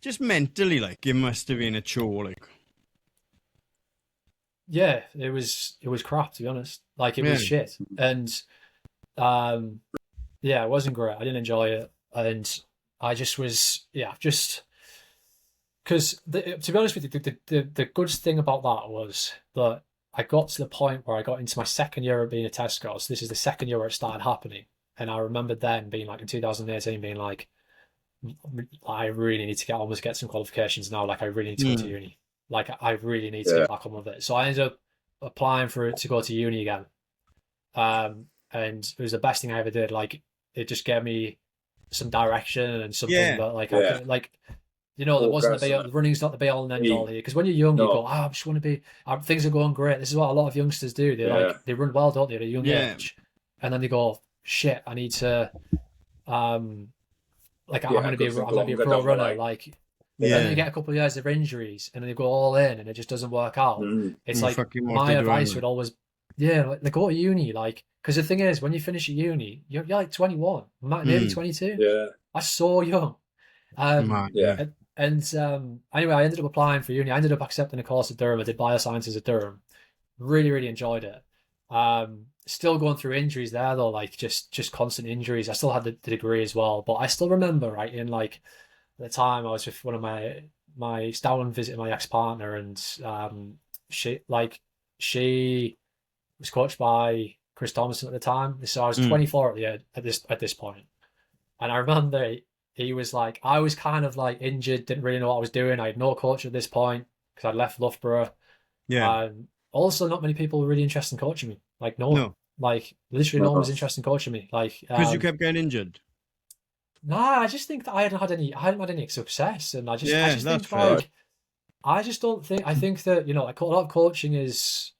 just mentally, it must have been a chore. Yeah, it was crap, to be honest. It was shit, and it wasn't great. I didn't enjoy it, and I just was because to be honest with you, the good thing about that was that I got to the point where I got into my second year of being a Tesco. So this is the second year where it started happening, and I remember then being in 2018 being I really need to get some qualifications now. I really need to go to uni. I really need to get back on with it. So I ended up applying for it to go to uni again. and it was the best thing I ever did. Like, it just gave me some direction and something that like I could, like, you know, there wasn't the running's not the be all and end all here. Because when you're young, you go, I just want to be. Things are going great. This is what a lot of youngsters do. They like they run well, don't they, at a young age, and then they go, shit, I need to, I'm gonna be a pro runner. Like, then you get a couple of years of injuries, and then they go all in, and it just doesn't work out. It's like my advice would always, like go to uni, like, because the thing is, when you finish at uni, you're like 21, maybe 22. Yeah, that's so young. Anyway, I ended up applying for uni. I ended up accepting a course at Durham. I did biosciences at Durham. Really, really enjoyed it. Still going through injuries there though, like just constant injuries. I still had the degree as well, but I still remember, right, in like the time I was with one of my Stalin visiting my ex-partner, and she was coached by Chris Thompson at the time. So I was 24 at this point. And I remember he was like, I was kind of like injured, didn't really know what I was doing. I had no coach at this point because I'd left Loughborough. Yeah. Also, not many people were really interested in coaching me. Like, no. Like, literally no one was interested in coaching me. Like, because you kept getting injured. Nah, I just think that I hadn't had any success, and I just think like, I think that, you know, like, a lot of coaching is,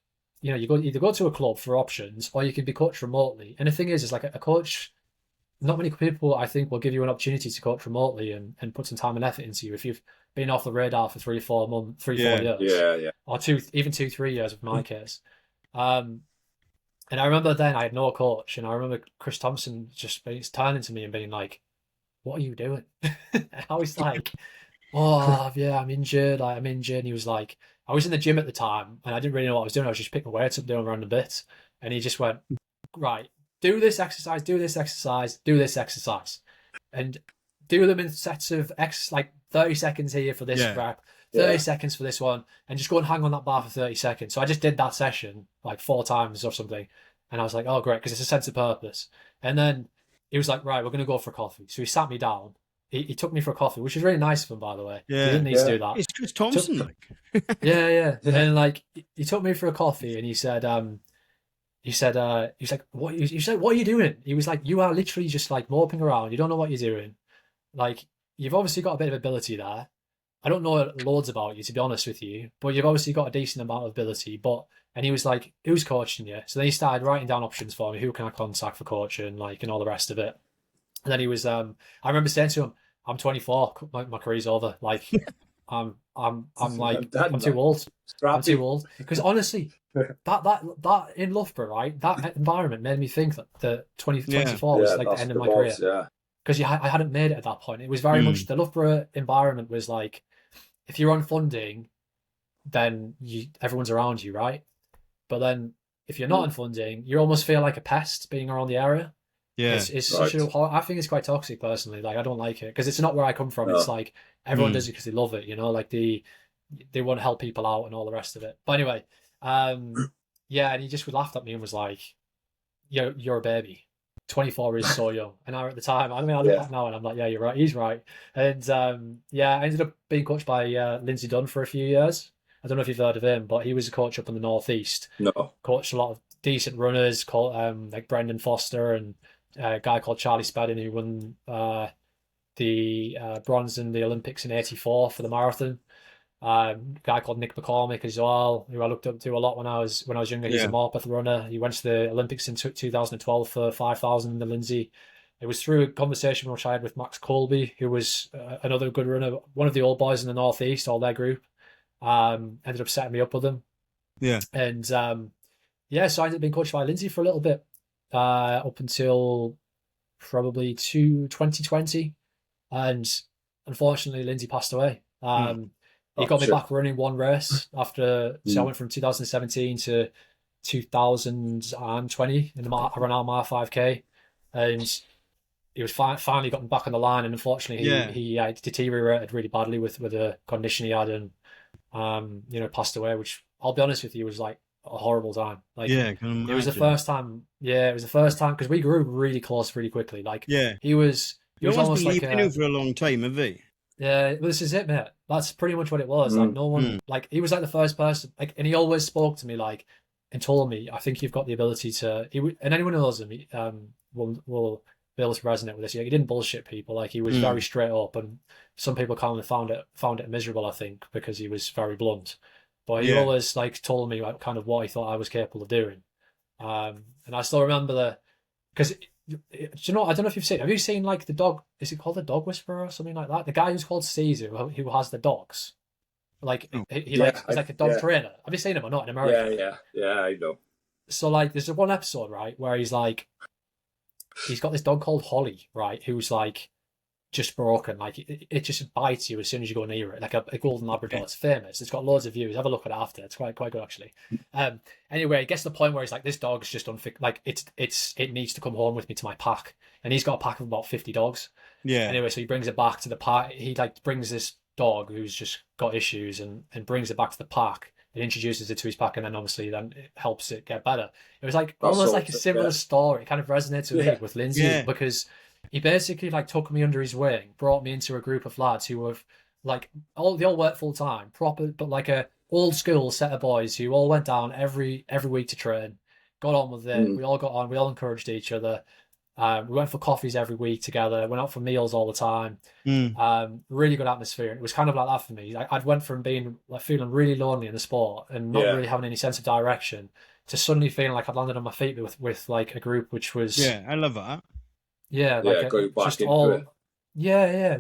you know, you either go to a club for options, or you can be coached remotely. And the thing is like a coach, not many people, I think, will give you an opportunity to coach remotely and put some time and effort into you if you've been off the radar for 3 or 4 years. Or 2, even 2, 3 years in my case. And I remember then I had no coach, and I remember Chris Thompson just turning to me and being like, what are you doing? I was like, oh yeah, I'm injured. And he was like, I was in the gym at the time, and I didn't really know what I was doing. I was just picking weights up, doing random bits. And he just went, right, do this exercise, do this exercise, do this exercise. And do them in sets of like 30 seconds here for this rep, 30 seconds for this one, and just go and hang on that bar for 30 seconds. So I just did that session like 4 times or something. And I was like, oh, great, because it's a sense of purpose. And then he was like, right, we're going to go for a coffee. So he sat me down. He took me for a coffee, which was really nice of him, by the way. Yeah, he didn't need to do that. It's Chris Thompson, like. yeah. And like, he took me for a coffee, and he said, what are you doing? He was like, you are literally just like moping around. You don't know what you're doing. Like, you've obviously got a bit of ability there. I don't know loads about you, to be honest with you, but you've obviously got a decent amount of ability. And he was like, who's coaching you? So then he started writing down options for me. Who can I contact for coaching, like, and all the rest of it. And then he was, I remember saying to him, I'm 24, my career's over. Like, I'm too old. I'm too old. Because honestly, that in Loughborough, right, that environment made me think that the 24 was like the end of my career. Yeah. Because I hadn't made it at that point. It was very much, the Loughborough environment was like, if you're on funding, then everyone's around you, right? But then if you're not on funding, you almost feel like a pest being around the area. Yeah, it's such I think it's quite toxic personally. Like, I don't like it because it's not where I come from. No. It's like everyone does it because they love it, you know, like they want to help people out and all the rest of it. But anyway, and he just laughed at me and was like, you're a baby. 24 is so young. And I, at the time, I look back now and I'm like, yeah, you're right, he's right. And I ended up being coached by Lindsay Dunn for a few years. I don't know if you've heard of him, but he was a coach up in the Northeast. No. Coached a lot of decent runners, called like Brendan Foster, and a guy called Charlie Spedding, who won the bronze in the Olympics in '84 for the marathon. A guy called Nick McCormick as well, who I looked up to a lot when I was younger. He's a Morpeth runner. He went to the Olympics in 2012 for 5,000 in the Lindsay. It was through a conversation which I had with Max Colby, who was another good runner, one of the old boys in the Northeast, all their group. Ended up setting me up with them. Yeah. And so I ended up being coached by Lindsay for a little bit, up until probably 2020. And unfortunately, Lindsay passed away. He got me back running one race after, so I went from 2017 to 2020 and I ran out my 5K, and he was finally got me back on the line, and unfortunately he deteriorated really badly with a condition he had, and passed away, which I'll be honest with you was like a horrible time. Like, it was the first time. Yeah, it was the first time because we grew really close really quickly. Like, he was almost like for a long time, have he? Yeah, this is it, mate. That's pretty much what it was. Like, no one, like, he was like the first person, like, and he always spoke to me like, and told me, I think you've got the ability to. And anyone who knows him will be able to resonate with this. He didn't bullshit people. Like, he was very straight up, and some people kind of found it miserable, I think, because he was very blunt. But he always like told me like kind of what he thought I was capable of doing. And I still remember because do you know? I don't know if you've seen. Have you seen like the dog? Is it called the Dog Whisperer or something like that? The guy who's called Caesar, who has the dogs. Like he's like a dog trainer. Have you seen him or not in America? Yeah, I know. So like, there's one episode, right, where he's got this dog called Holly, right, who's like just broken. Like it just bites you as soon as you go near it, like a golden Labrador. It's famous. It's got loads of views. Have a look at it after. It's quite good actually. Anyway, it gets to the point where he's like, this dog's just unfit. Like it needs to come home with me to my pack, and he's got a pack of about 50 dogs. Yeah. Anyway, so he brings it back to the park. He like brings this dog who's just got issues and brings it back to the park and introduces it to his pack, and then obviously then it helps it get better. It was like almost like a similar story. It kind of resonates with me with Lindsay because he basically like took me under his wing, brought me into a group of lads who were like they all work full time, proper, but like a old school set of boys who all went down every week to train, got on with it. We all got on. We all encouraged each other. We went for coffees every week together. Went out for meals all the time. Really good atmosphere. It was kind of like that for me. I'd went from being like feeling really lonely in the sport and not really having any sense of direction to suddenly feeling like I'd landed on my feet with like a group which was I love that. Just all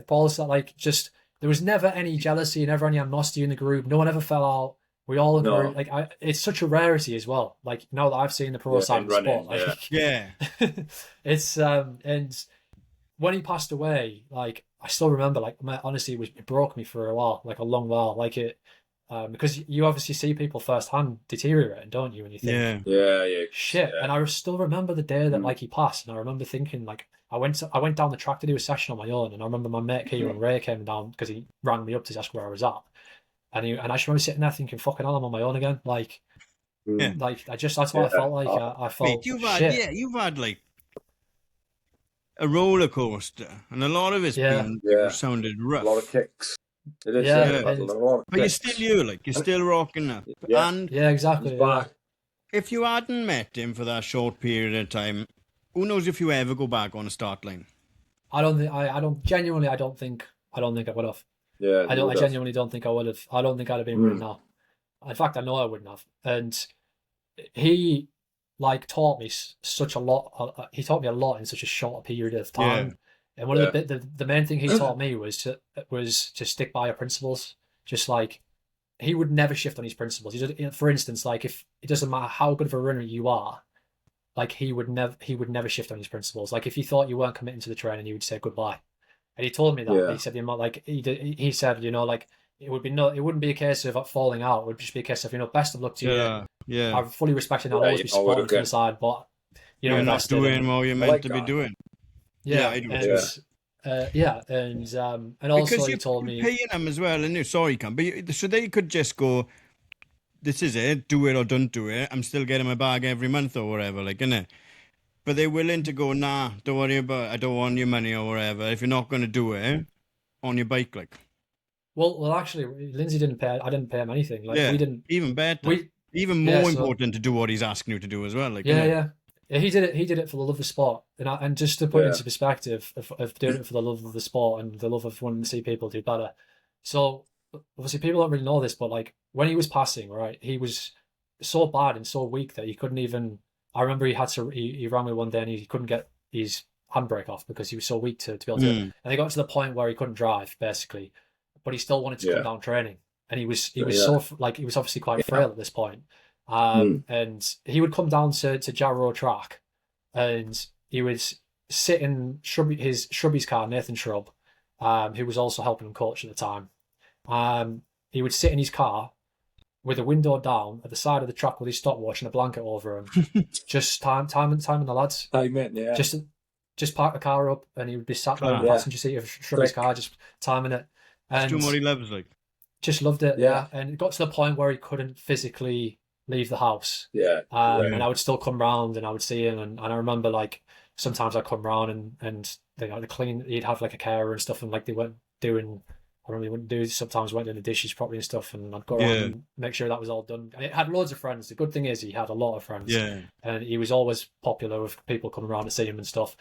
balls that like just there was never any jealousy, never any animosity in the group. No one ever fell out. We all agree. Like it's such a rarity as well. Like now that I've seen the pro side of the sport, like it's and when he passed away, like I still remember, like honestly, it broke me for a while, like a long while, like it. Because you obviously see people firsthand deteriorating, don't you? And you think, shit. And I still remember the day that like he passed, and I remember thinking like I went down the track to do a session on my own, and I remember my mate Kieran Ray came down because he rang me up to ask where I was at, and I just remember sitting there thinking, fucking hell, I'm on my own again. Like, like that's what I felt like. I felt mate, you've had like a roller coaster, and a lot of it's been sounded rough. A lot of kicks. It is, but you're still you, like you're still rocking up. And exactly. If you hadn't met him for that short period of time, who knows if you ever go back on a start line? I don't think I would have. I genuinely don't think I would have. I don't think I'd have been running now. In fact, I know I wouldn't have. And he like taught me such a lot. He taught me a lot in such a short period of time. And one of the main thing he taught me was to stick by your principles. Just like he would never shift on his principles. For instance, like if it doesn't matter how good of a runner you are, like he would never shift on his principles. Like if you thought you weren't committing to the training, he would say goodbye. And he told me that. He said, like he said, like it wouldn't be a case of falling out. It would just be a case of, best of luck to you. I fully respect it. I'll always be supportive to the side, but you're not doing what you're meant to be doing. I do. And also because he told me paying them as well. And sorry, Cam, but so they could just go, this is it, do it or don't do it. I'm still getting my bag every month or whatever, like, innit? But they're willing to go, nah, don't worry about it. I don't want your money or whatever. If you're not going to do it, on your bike, like. Well, actually, Lindsay didn't pay. I didn't pay him anything. Like we didn't. Even better. Even more important to do what he's asking you to do as well. Like. He did it. He did it for the love of sport, and just to put it into perspective of doing it for the love of the sport and the love of wanting to see people do better. So obviously, people don't really know this, but like when he was passing, right, he was so bad and so weak that he couldn't even. I remember he rang me one day and he couldn't get his handbrake off because he was so weak to be able to. And they got to the point where he couldn't drive basically, but he still wanted to come down training, and he was so like he was obviously quite frail at this point. And he would come down to Jarrow track, and he would sit in Shrubby's car, Nathan Shrub, who was also helping him coach at the time. He would sit in his car with a window down at the side of the track with his stopwatch and a blanket over him, just timing the lads. Just park the car up, and he would be sat on the passenger seat of Shrubby's car, just timing it. And doing what he loves, like. Just loved it, And it got to the point where he couldn't physically leave the house. And I would still come round and I would see him, and I remember like sometimes I'd come round and they clean. He'd have like a carer and stuff, and like they weren't doing I remember he wouldn't do, sometimes went in the dishes properly and stuff, and I'd go around Yeah. and make sure that was all done. And it had loads of friends. The good thing is he had a lot of friends. Yeah. And he was always popular with people coming around to see him and stuff.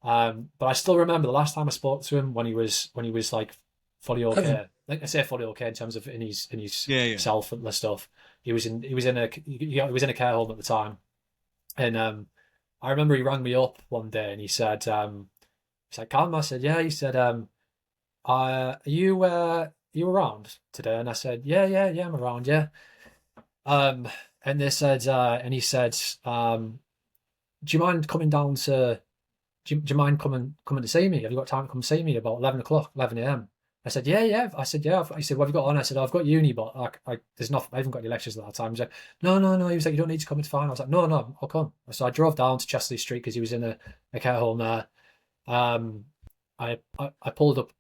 But I still remember the last time I spoke to him when he was like fully okay. Like I say fully okay in terms of in his self and stuff. He was in a care home at the time. And I remember he rang me up one day and he said, Cam, I said, yeah. He said, are you around today? And I said, yeah, I'm around, yeah. And they said, and he said, do you mind coming down to, do you mind coming to see me? Have you got time to come see me about 11 a.m.? I said, yeah. I said, yeah. He said, what have you got on? I said, I've got uni, but there's nothing. I haven't got any lectures at that time. He's like, no. He was like, you don't need to come. It's fine. I was like, no, I'll come. So I drove down to Chesterley Street because he was in a care home there. I pulled up.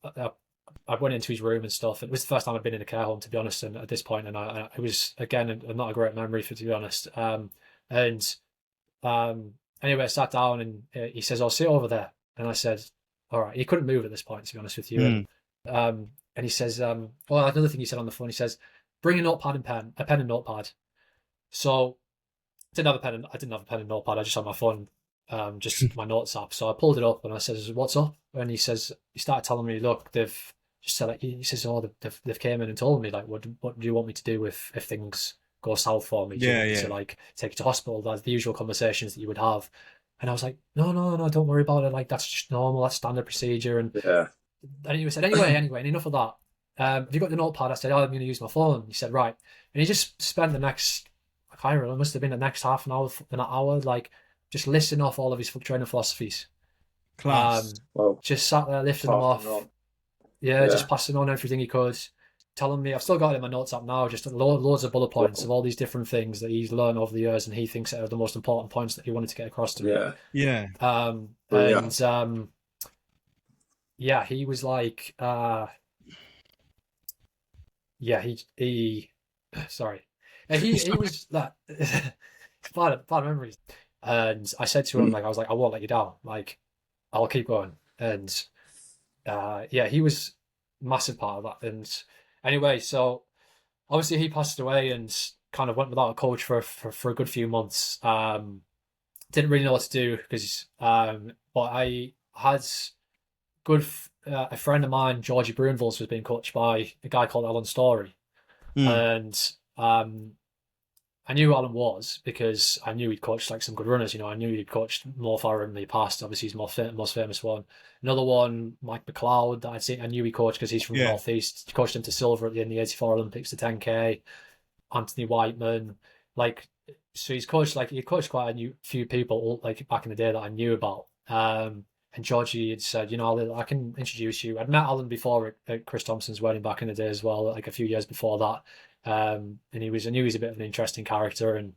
I went into his room and stuff. It was the first time I'd been in a care home, to be honest. And at this point, and it was again not a great memory to be honest. Anyway, I sat down and he says, "I'll sit over there." And I said, "All right." He couldn't move at this point, to be honest with you. And he says, well, another thing he said on the phone, he says, "Bring a notepad and pen, a pen and notepad." So I didn't have a pen and notepad. I just had my phone, just my notes app. So I pulled it up and I says, "What's up?" And he started telling me, "Look, they've just said," like, he says, "Oh, they've came in and told me, like, what do you want me to do if things go south for me? Do you want me to like take you to hospital?" That's the usual conversations that you would have. And I was like, no, don't worry about it. Like, that's just normal. That's standard procedure. And he said, anyway, and enough of that. Have you got the notepad? I said, I'm going to use my phone. He said, right. And he just spent the next, I can't remember, it must have been the next half an hour, like, just listing off all of his training philosophies. Class. Just sat there lifting them off. Just passing on everything he could. Telling me, I've still got it in my notes app now, just loads of bullet points of all these different things that he's learned over the years, and he thinks are the most important points that he wanted to get across to me. He was like, he was that bad memories. And I said to him, like, I was like, I won't let you down. Like, I'll keep going. And he was a massive part of that. And anyway, so obviously he passed away and kind of went without a coach for a good few months. Didn't really know what to do because, but I had a friend of mine, Georgie Broonvils, was being coached by a guy called Alan Story. And I knew Alan was because I knew he'd coached like some good runners. You know, I knew he'd coached Mo Farah in the past. Obviously, he's most famous one. Another one, Mike McLeod, that I'd seen. I knew he coached because he's from the Northeast. He coached him to silver at the end of the '84 Olympics, the 10K. Anthony Whiteman, like, so he coached quite a few people like back in the day that I knew about. And Georgie had said, you know, I can introduce you. I'd met Alan before at Chris Thompson's wedding back in the day as well, like a few years before that. And I knew he was a bit of an interesting character, and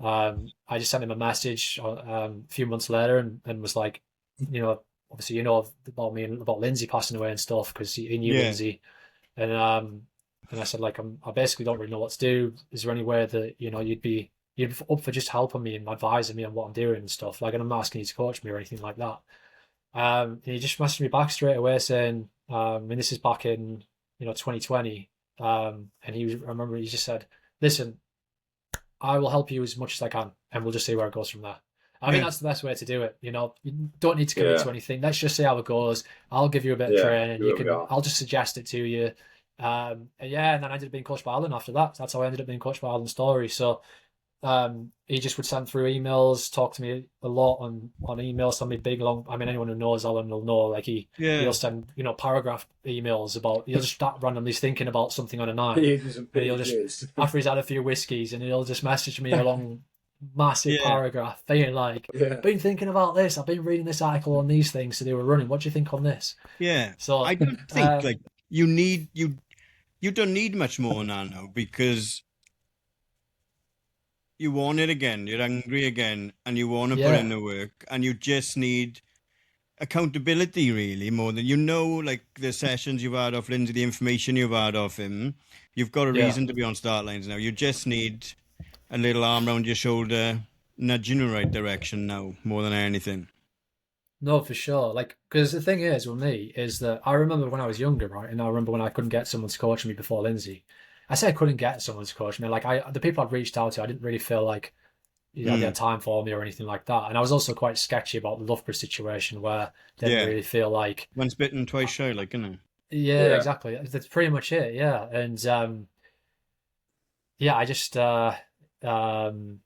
I just sent him a message a few months later and was like, you know, obviously you know about me and about Lindsay passing away and stuff because he knew Lindsay, and I said, like, I basically don't really know what to do. Is there any way that, you know, you'd be up for just helping me and advising me on what I'm doing and stuff? Like, and I'm not asking you to coach me or anything like that. And he just messaged me back straight away saying, and this is back in 2020. And I remember he just said, "Listen, I will help you as much as I can, and we'll just see where it goes from there." I mean, that's the best way to do it. You know, you don't need to commit to anything. Let's just see how it goes. I'll give you a bit of training. I'll just suggest it to you. And then I ended up being coached by Alan after that. That's how I ended up being coached by Alan Story. So he just would send through emails, talk to me a lot on emails, send me big long. I mean, anyone who knows Alan will know. Like he'll send paragraph emails about. He'll just start randomly thinking about something on a night. He'll just after he's had a few whiskeys, and he'll just message me a long, massive paragraph, being like, "Been thinking about this. I've been reading this article on these things to do a running. What do you think on this?" Yeah. So I don't think like you don't need much more now because you want it again, you're hungry again, and you want to put in the work, and you just need accountability, really, more than, like the sessions you've had off Lindsay, the information you've had off him. You've got a reason to be on start lines now. You just need a little arm around your shoulder, nudging in the right direction now, more than anything. No, for sure. Like, because the thing is with me is that I remember when I was younger, right? And I remember when I couldn't get someone to coach me before Lindsay. I say I couldn't get someone to coach me. Like, the people I'd reached out to, I didn't really feel like they Mm. had time for me or anything like that. And I was also quite sketchy about the Loughborough situation where I didn't Yeah. really feel like, Once bitten, twice shy, like, you know. yeah, Yeah. exactly. That's pretty much it. Yeah. And yeah, um,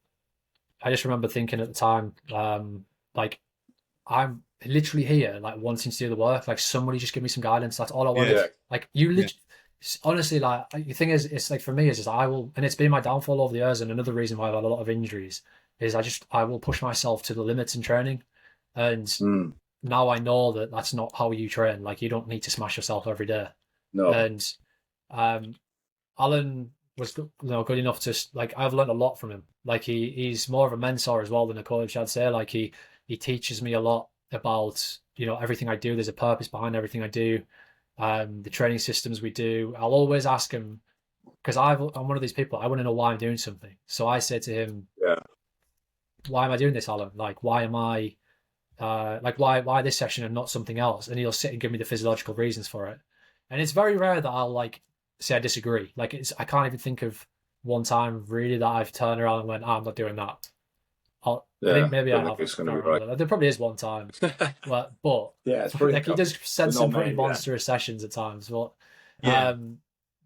I just remember thinking at the time, like, I'm literally here, like wanting to do the work. Like somebody just give me some guidance. That's all I Yeah. wanted. Yeah. Like you Yeah. literally, honestly, like the thing is like for me is I will, and it's been my downfall over the years. And another reason why I've had a lot of injuries is I will push myself to the limits in training, and Mm. now I know that that's not how you train. Like you don't need to smash yourself every day. No. And um, Alan was good enough to like I've learned a lot from him. Like he's more of a mentor as well than a coach, I'd say. Like he teaches me a lot about everything I do. There's a purpose behind everything I do. The training systems we do. I'll always ask him because I'm one of these people. I want to know why I'm doing something. So I say to him, Yeah. "Why am I doing this, Alan? Like why am I like why this session and not something else?" And he'll sit and give me the physiological reasons for it. And it's very rare that I'll like say I disagree. Like I can't even think of one time really that I've turned around and went, I'm not doing that. I Yeah. think maybe I Don't think haven't. it's I going to can't be right. remember. There probably is one time. But Yeah, it's pretty like he tough. does send But some not pretty many, yeah. monstrous sessions at times. Yeah.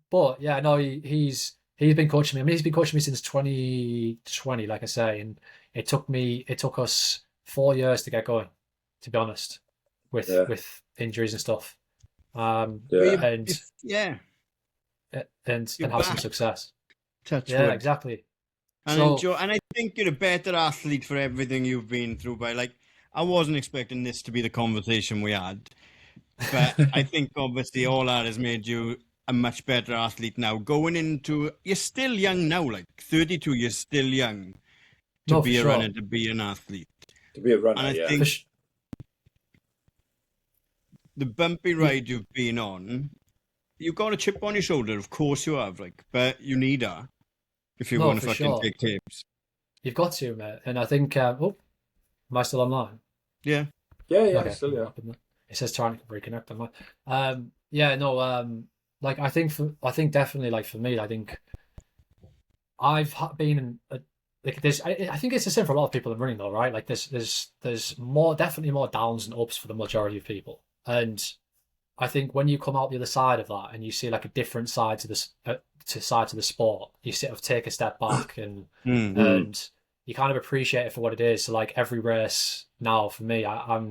But yeah, no, he's been coaching me. I mean, he's been coaching me since 2020, like I say, and it took us 4 years to get going, to be honest, Yeah. with injuries and stuff. But Yeah. And yeah, and you're have some back. success. Touch Yeah, wood. exactly. And So enjoy. And I think you're a better athlete for everything you've been through. By like, I wasn't expecting this to be the conversation we had, but I think obviously all that has made you a much better athlete now. Going into, you're still young now, like 32. You're still young to no, for be a runner, sure, to be an athlete. To be a runner, And I yeah. for think sh- the bumpy you, ride you've been on, you've got a chip on your shoulder. Of course you have, like, but you need her if you're no, going to for fucking sure. take tapes. You've got to, mate. And I think, oh, am I still online? Yeah. Yeah, yeah, Okay. still, yeah. It says trying to reconnect. Am I? Yeah, no. Like I think definitely like for me, I think been in like there's. I think it's the same for a lot of people in running though, right? Like there's more definitely more downs and ups for the majority of people, and I think when you come out the other side of that and you see like a different side to this to the sport, you sort of take a step back Mm. and you kind of appreciate it for what it is. So like every race now for me, I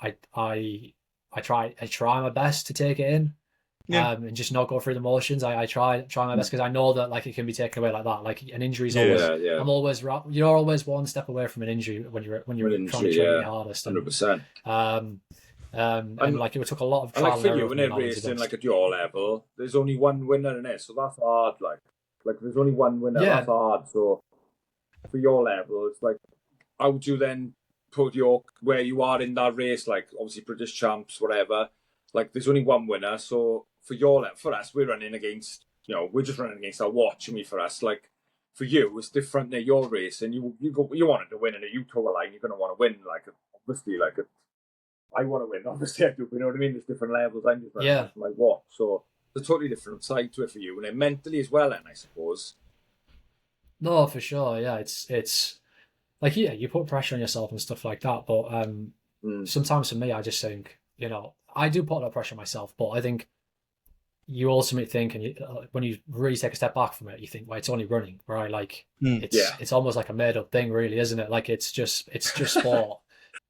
I I try my best to take it in. Yeah. And just not go through the motions. I try my best because I know that like it can be taken away like that. Like an injury is always Yeah, yeah. you're always one step away from an injury when you're An trying to injury, train yeah. your hardest. And 100%. and like it took a lot of And like trial for and error you, for when me it now to racing best. like at your level, there's only one winner in it, so that's hard. Like there's only one winner, Yeah. that's hard. So for your level, it's like, how would you then put your where you are in that race? Like obviously British champs, whatever. Like there's only one winner, so for your level, for us, we're running against. We're just running against our watch. I mean, for us, like for you, it's different. Than your race, and you wanted to win, and you toe a line, you're going to want to win. Like obviously, I want to win. Obviously, I do. You know what I mean? There's different levels. I'm just running Yeah. against my watch, so it's a totally different side to it for you, and then mentally as well. Then I suppose. No, for sure. Yeah, it's like yeah, you put pressure on yourself and stuff like that. But sometimes for me, I just think I do put a lot of pressure on myself, but I think you ultimately think, and when you really take a step back from it, you think, well, it's only running, right? Like it's almost like a made up thing, really, isn't it? Like it's just sport.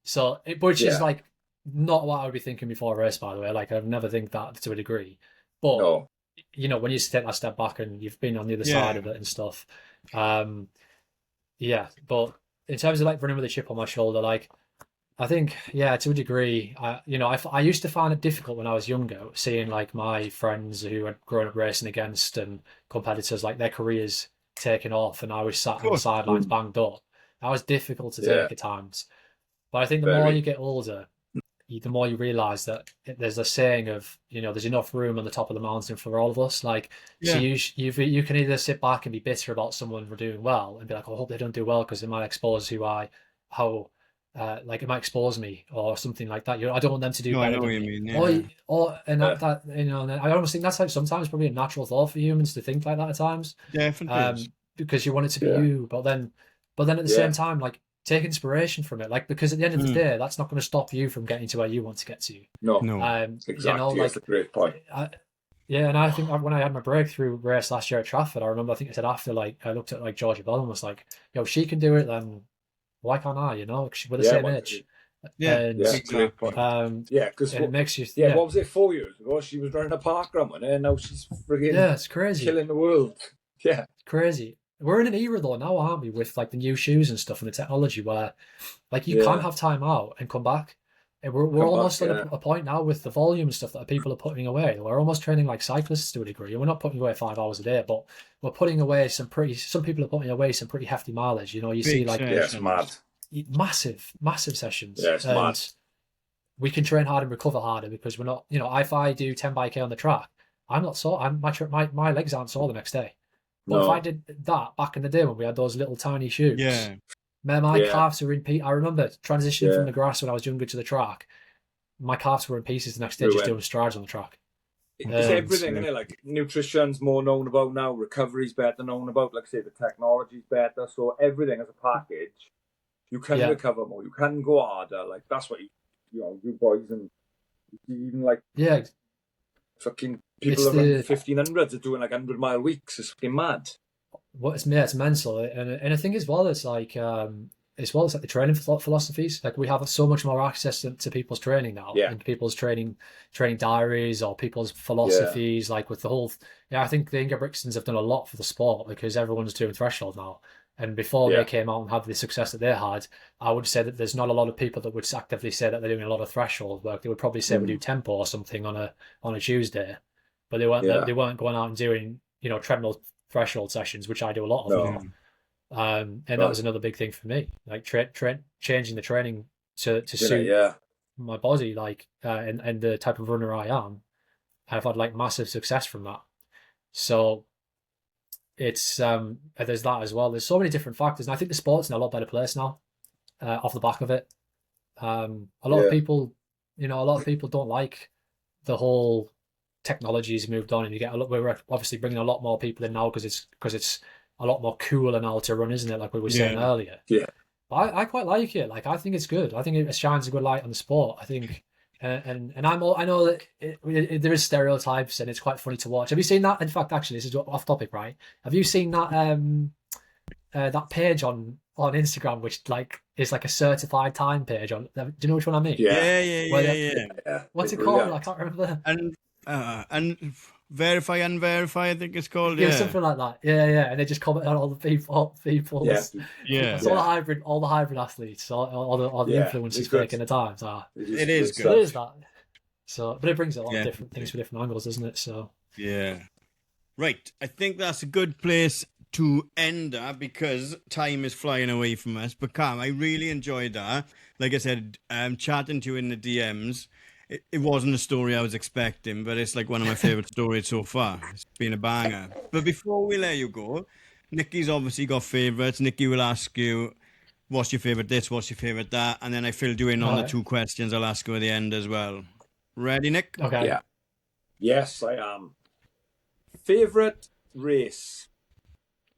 So, which is like not what I would be thinking before a race, by the way. Like I'd never think that to a degree, but No. when you take that step back and you've been on the other Yeah. side of it and stuff, yeah. But in terms of like running with a chip on my shoulder, like I think, yeah, to a degree, I used to find it difficult when I was younger, seeing like my friends who had grown up racing against and competitors, like their careers taking off, and I was sat on the sidelines banged up. That was difficult to take at times. But I think the more you get older, the more you realize that there's a saying of, there's enough room on the top of the mountain for all of us. Like, so you can either sit back and be bitter about someone for doing well and be like, oh, I hope they don't do well because it might expose how like it might expose me or something like that. I don't want them to do No, I better know what than you me. mean. Yeah. And that and I almost think that's like sometimes probably a natural thought for humans to think like that at times, Definitely is. because you want it to be Yeah. you, but then at the same time, like take inspiration from it, like because at the end of the day, that's not going to stop you from getting to where you want to get to. No, Exactly. That's a great point. Yeah, and I think when I had my breakthrough race last year at Trafford, I remember I think I said after, like I looked at like Georgia Bell and was like, "Yo, she can do it, then why can't I?" We're the same age. And great point. Because it makes you. What was it 4 years ago? She was running a park run, and now she's friggin' it's crazy, killing the world. Yeah, it's crazy. We're in an era though now, aren't we, with like the new shoes and stuff and the technology where, like, you can have time out and come back. And we're almost at a point now with the volume and stuff that people are putting away. We're almost training like cyclists to a degree. We're not putting away 5 hours a day, but we're putting away some people are putting away some pretty hefty mileage. You Big see like it's mad. Massive sessions. Yeah, it's mad. We can train hard and recover harder because we're not, if I do 10 by K on the track, I'm not sore. My legs aren't sore the next day. But if I did that back in the day when we had those little tiny shoes, my calves were in pieces. I remember transitioning from the grass when I was younger to the track. My calves were in pieces the next day just doing strides on the track. It's everything, isn't it? Like nutrition's more known about now, recovery's better known about. Like I say, the technology's better. So everything as a package, you can recover more. You can go harder. Like that's what you boys and even like fucking people that run 1500s are doing like 100-mile weeks. It's fucking mad. It's mental, and I think as well it's like the training philosophies. Like we have so much more access to people's training now, and people's training diaries or people's philosophies. Like with the whole, I think the Inga Brixtons have done a lot for the sport because everyone's doing threshold now. And before they came out and had the success that they had, I would say that there's not a lot of people that would actively say that they're doing a lot of threshold work. They would probably say we do tempo or something on a Tuesday, but they weren't going out and doing treadmill threshold sessions, which I do a lot of. And that was another big thing for me, like changing the training to suit my body, like and the type of runner I am. I've had like massive success from that. So it's there's that as well. There's so many different factors, and I think the sport's in a lot better place now off the back of it. A lot of people don't like the whole technology's moved on, and we're obviously bringing a lot more people in now because it's a lot more cooler now to run, isn't it? Like we were saying earlier. Yeah. But I quite like it. Like I think it's good. I think it shines a good light on the sport. I think, and I know that there is stereotypes, and it's quite funny to watch. Have you seen that? In fact, actually, this is off topic, right? Have you seen that that page on Instagram, which like is like a certified time page on? Do you know which one I mean? Yeah. What's it called? I can't remember. And verify, unverify, I think it's called. Yeah, something like that. Yeah. And they just comment on all the people. Yeah. All the hybrid athletes, all the influencers taking the time. It is good. So it is that. So, but it brings a lot of different things for different angles, doesn't it? So. Yeah. Right. I think that's a good place to end that because time is flying away from us. But Cam, I really enjoyed that. Like I said, chatting to you in the DMs. It wasn't a story I was expecting, but it's like one of my favourite stories so far. It's been a banger. But before we let you go, Niki's obviously got favourites. Niki will ask you, what's your favourite this, what's your favourite that? And then I filled you in on the 2 questions I'll ask you at the end as well. Ready, Nick? Okay. Yeah. Yes, I am. Favourite race?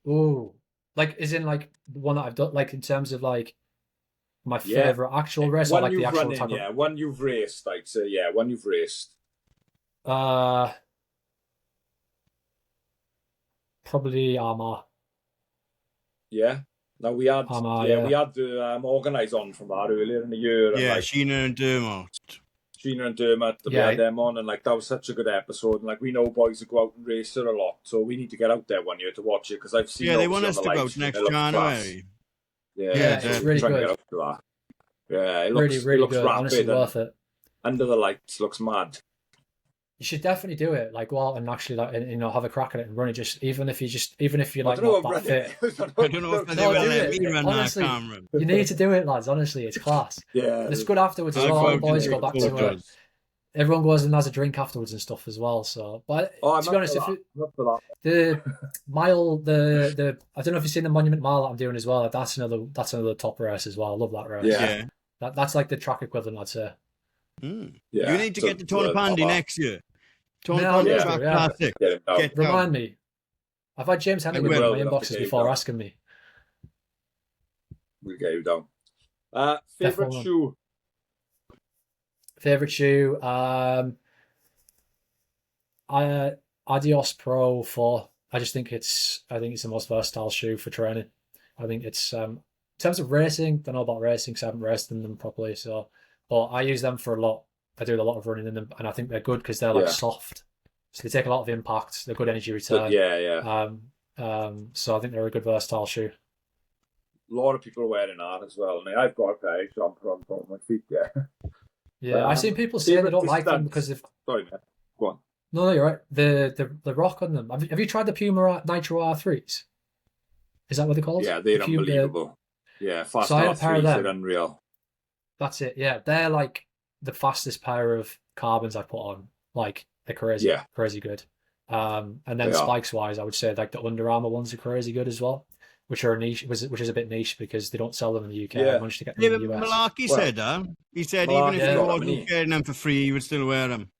Ooh. Like, is in like the one that I've done, like in terms of like, my favourite actual race, or like the actual type of... one you've raced, I'd say. Yeah, one you've raced. Probably Armagh. Yeah. Now we had we had the organised on from that earlier in the year. Yeah, and, Sheena and Dermot. We had them on, and like that was such a good episode. And like we know boys who go out and race it a lot, so we need to get out there one year to watch it because I've seen. Yeah, they want us to go next January. Yeah, it's really good. Yeah, it looks really looks good. rapid. Honestly, worth it. Under the lights, looks mad. You should definitely do it. Like, go out and actually, like, have a crack at it and run it. Even if you're like not that fit. I don't know if they will let me run honestly, that camera. You need to do it, lads. Honestly, it's class. Yeah, it's good afterwards as well. The boys go back to it. Everyone goes and has a drink afterwards and stuff as well. So, but to be honest, the mile, I don't know if you've seen the Monument Mile that I'm doing as well. That's another top race as well. I love that race. Yeah. That's like the track equivalent, I'd say. You need to get to Tonopandi next year. Tonopandi Track Classic. Remind me. I've had James Henning in my inboxes before asking me. We'll get you down. Favorite shoe? Favorite shoe? Adios Pro 4. I just think it's the most versatile shoe for training. I think it's in terms of racing, don't know about racing because I haven't raced in them properly. So, but I use them for a lot. I do a lot of running in them, and I think they're good because they're like soft, so they take a lot of impact. They're good energy return. So I think they're a good versatile shoe. A lot of people are wearing that as well. I mean, I've got a pair of jumper on my feet. Yeah, I've seen people say they don't like them because of. Sorry, man. Go on. No, you're right. The rock on them. Have you tried the Puma Nitro R3s? Is that what they're called? Yeah, they're unbelievable. Fast R3s, they're unreal. That's it. Yeah, they're like the fastest pair of carbons I put on. Like they're crazy, crazy good. And then spikes wise, I would say like the Under Armour ones are crazy good as well, which are a niche, which is a bit niche because they don't sell them in the UK. I managed to get them in the US. Malarkey said that. He said even if he wasn't getting them for free, he would still wear them.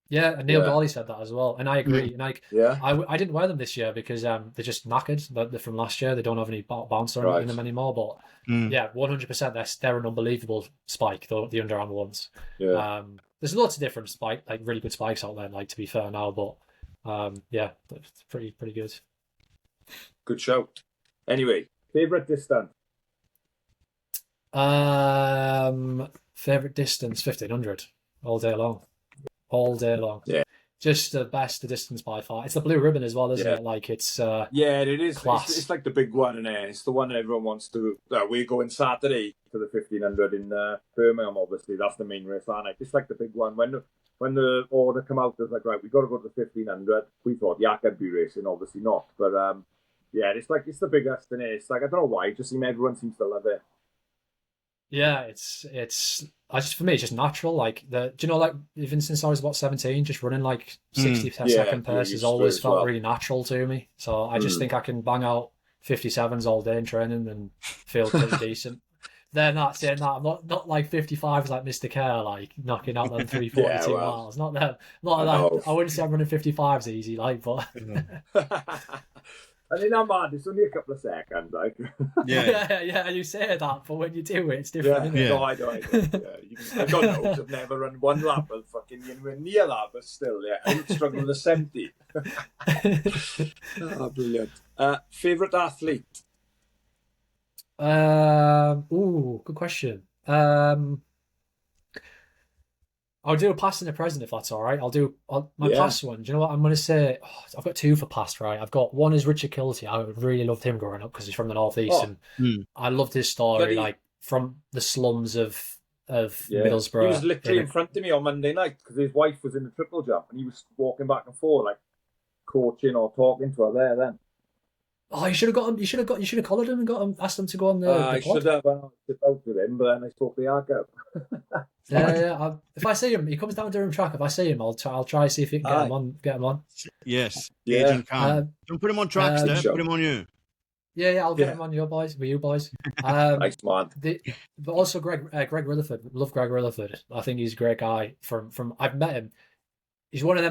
Yeah, and Neil Gawley said that as well, and I agree. And I didn't wear them this year because they're just knackered. They're from last year. They don't have any bounce or anything in them anymore. But 100%, they're an unbelievable spike. The Under Armour ones. Yeah. There's lots of different really good spikes out there. Like to be fair now, but it's pretty good. Good show. Anyway, favorite distance. Favorite distance 1500 all day long. All day long. Yeah. Just the best distance by far. It's the blue ribbon as well, isn't it? Like it's it is. Class. It's like the big one, and it's the one everyone wants to. We're going Saturday to the 1500 in Birmingham. Obviously, that's the main race, and it's like the big one. When the order come out, it's like right, we got to go to the 1500. We thought Jakob be racing, obviously not, but it's the biggest, and it's like I don't know why. It just seems everyone seems to love it. Yeah, for me, it's just natural. Like do you know, like even since I was about 17, just running like 60-second pace has always felt really natural to me. So I just think I can bang out 57s all day in training and feel pretty decent. They're not saying that. I'm not like 55s like Mr. Kerr, like knocking out them 342 miles. Not that. Not that. I wouldn't say I'm running 55s easy, like, but. I mean, I'm mad. It's only a couple of seconds, like. Yeah. You say that, but when you do it, it's different. No, I don't. I don't know. I've never run one lap, but fucking anywhere near that, but still, I would struggle with a 70. Oh, brilliant. Favorite athlete? Good question. I'll do a past and a present if that's all right. I'll do my past one. Do you know what I'm going to say? I've got two for past, right? I've got one is Richard Kilty. I really loved him growing up because he's from the Northeast, and I loved his story, like from the slums of Middlesbrough. He was literally in front of me on Monday night because his wife was in the triple jump, and he was walking back and forth, like coaching or talking to her there. Then. Oh, you should have got him. You should have collared him and got him, asked him to go on the I pod. should have. I was out with him, but then I spoke to Jakob. Yeah. If I see him, he comes down Durham track. If I see him, I'll try to see if he can get him on. Yes, Agent Cam. Don't put him on tracks there. Sure. Put him on you. Yeah, I'll get him on your boys, with you boys. Thanks, man. But also Greg Rutherford. Love Greg Rutherford. I think he's a great guy. From I've met him. He's one of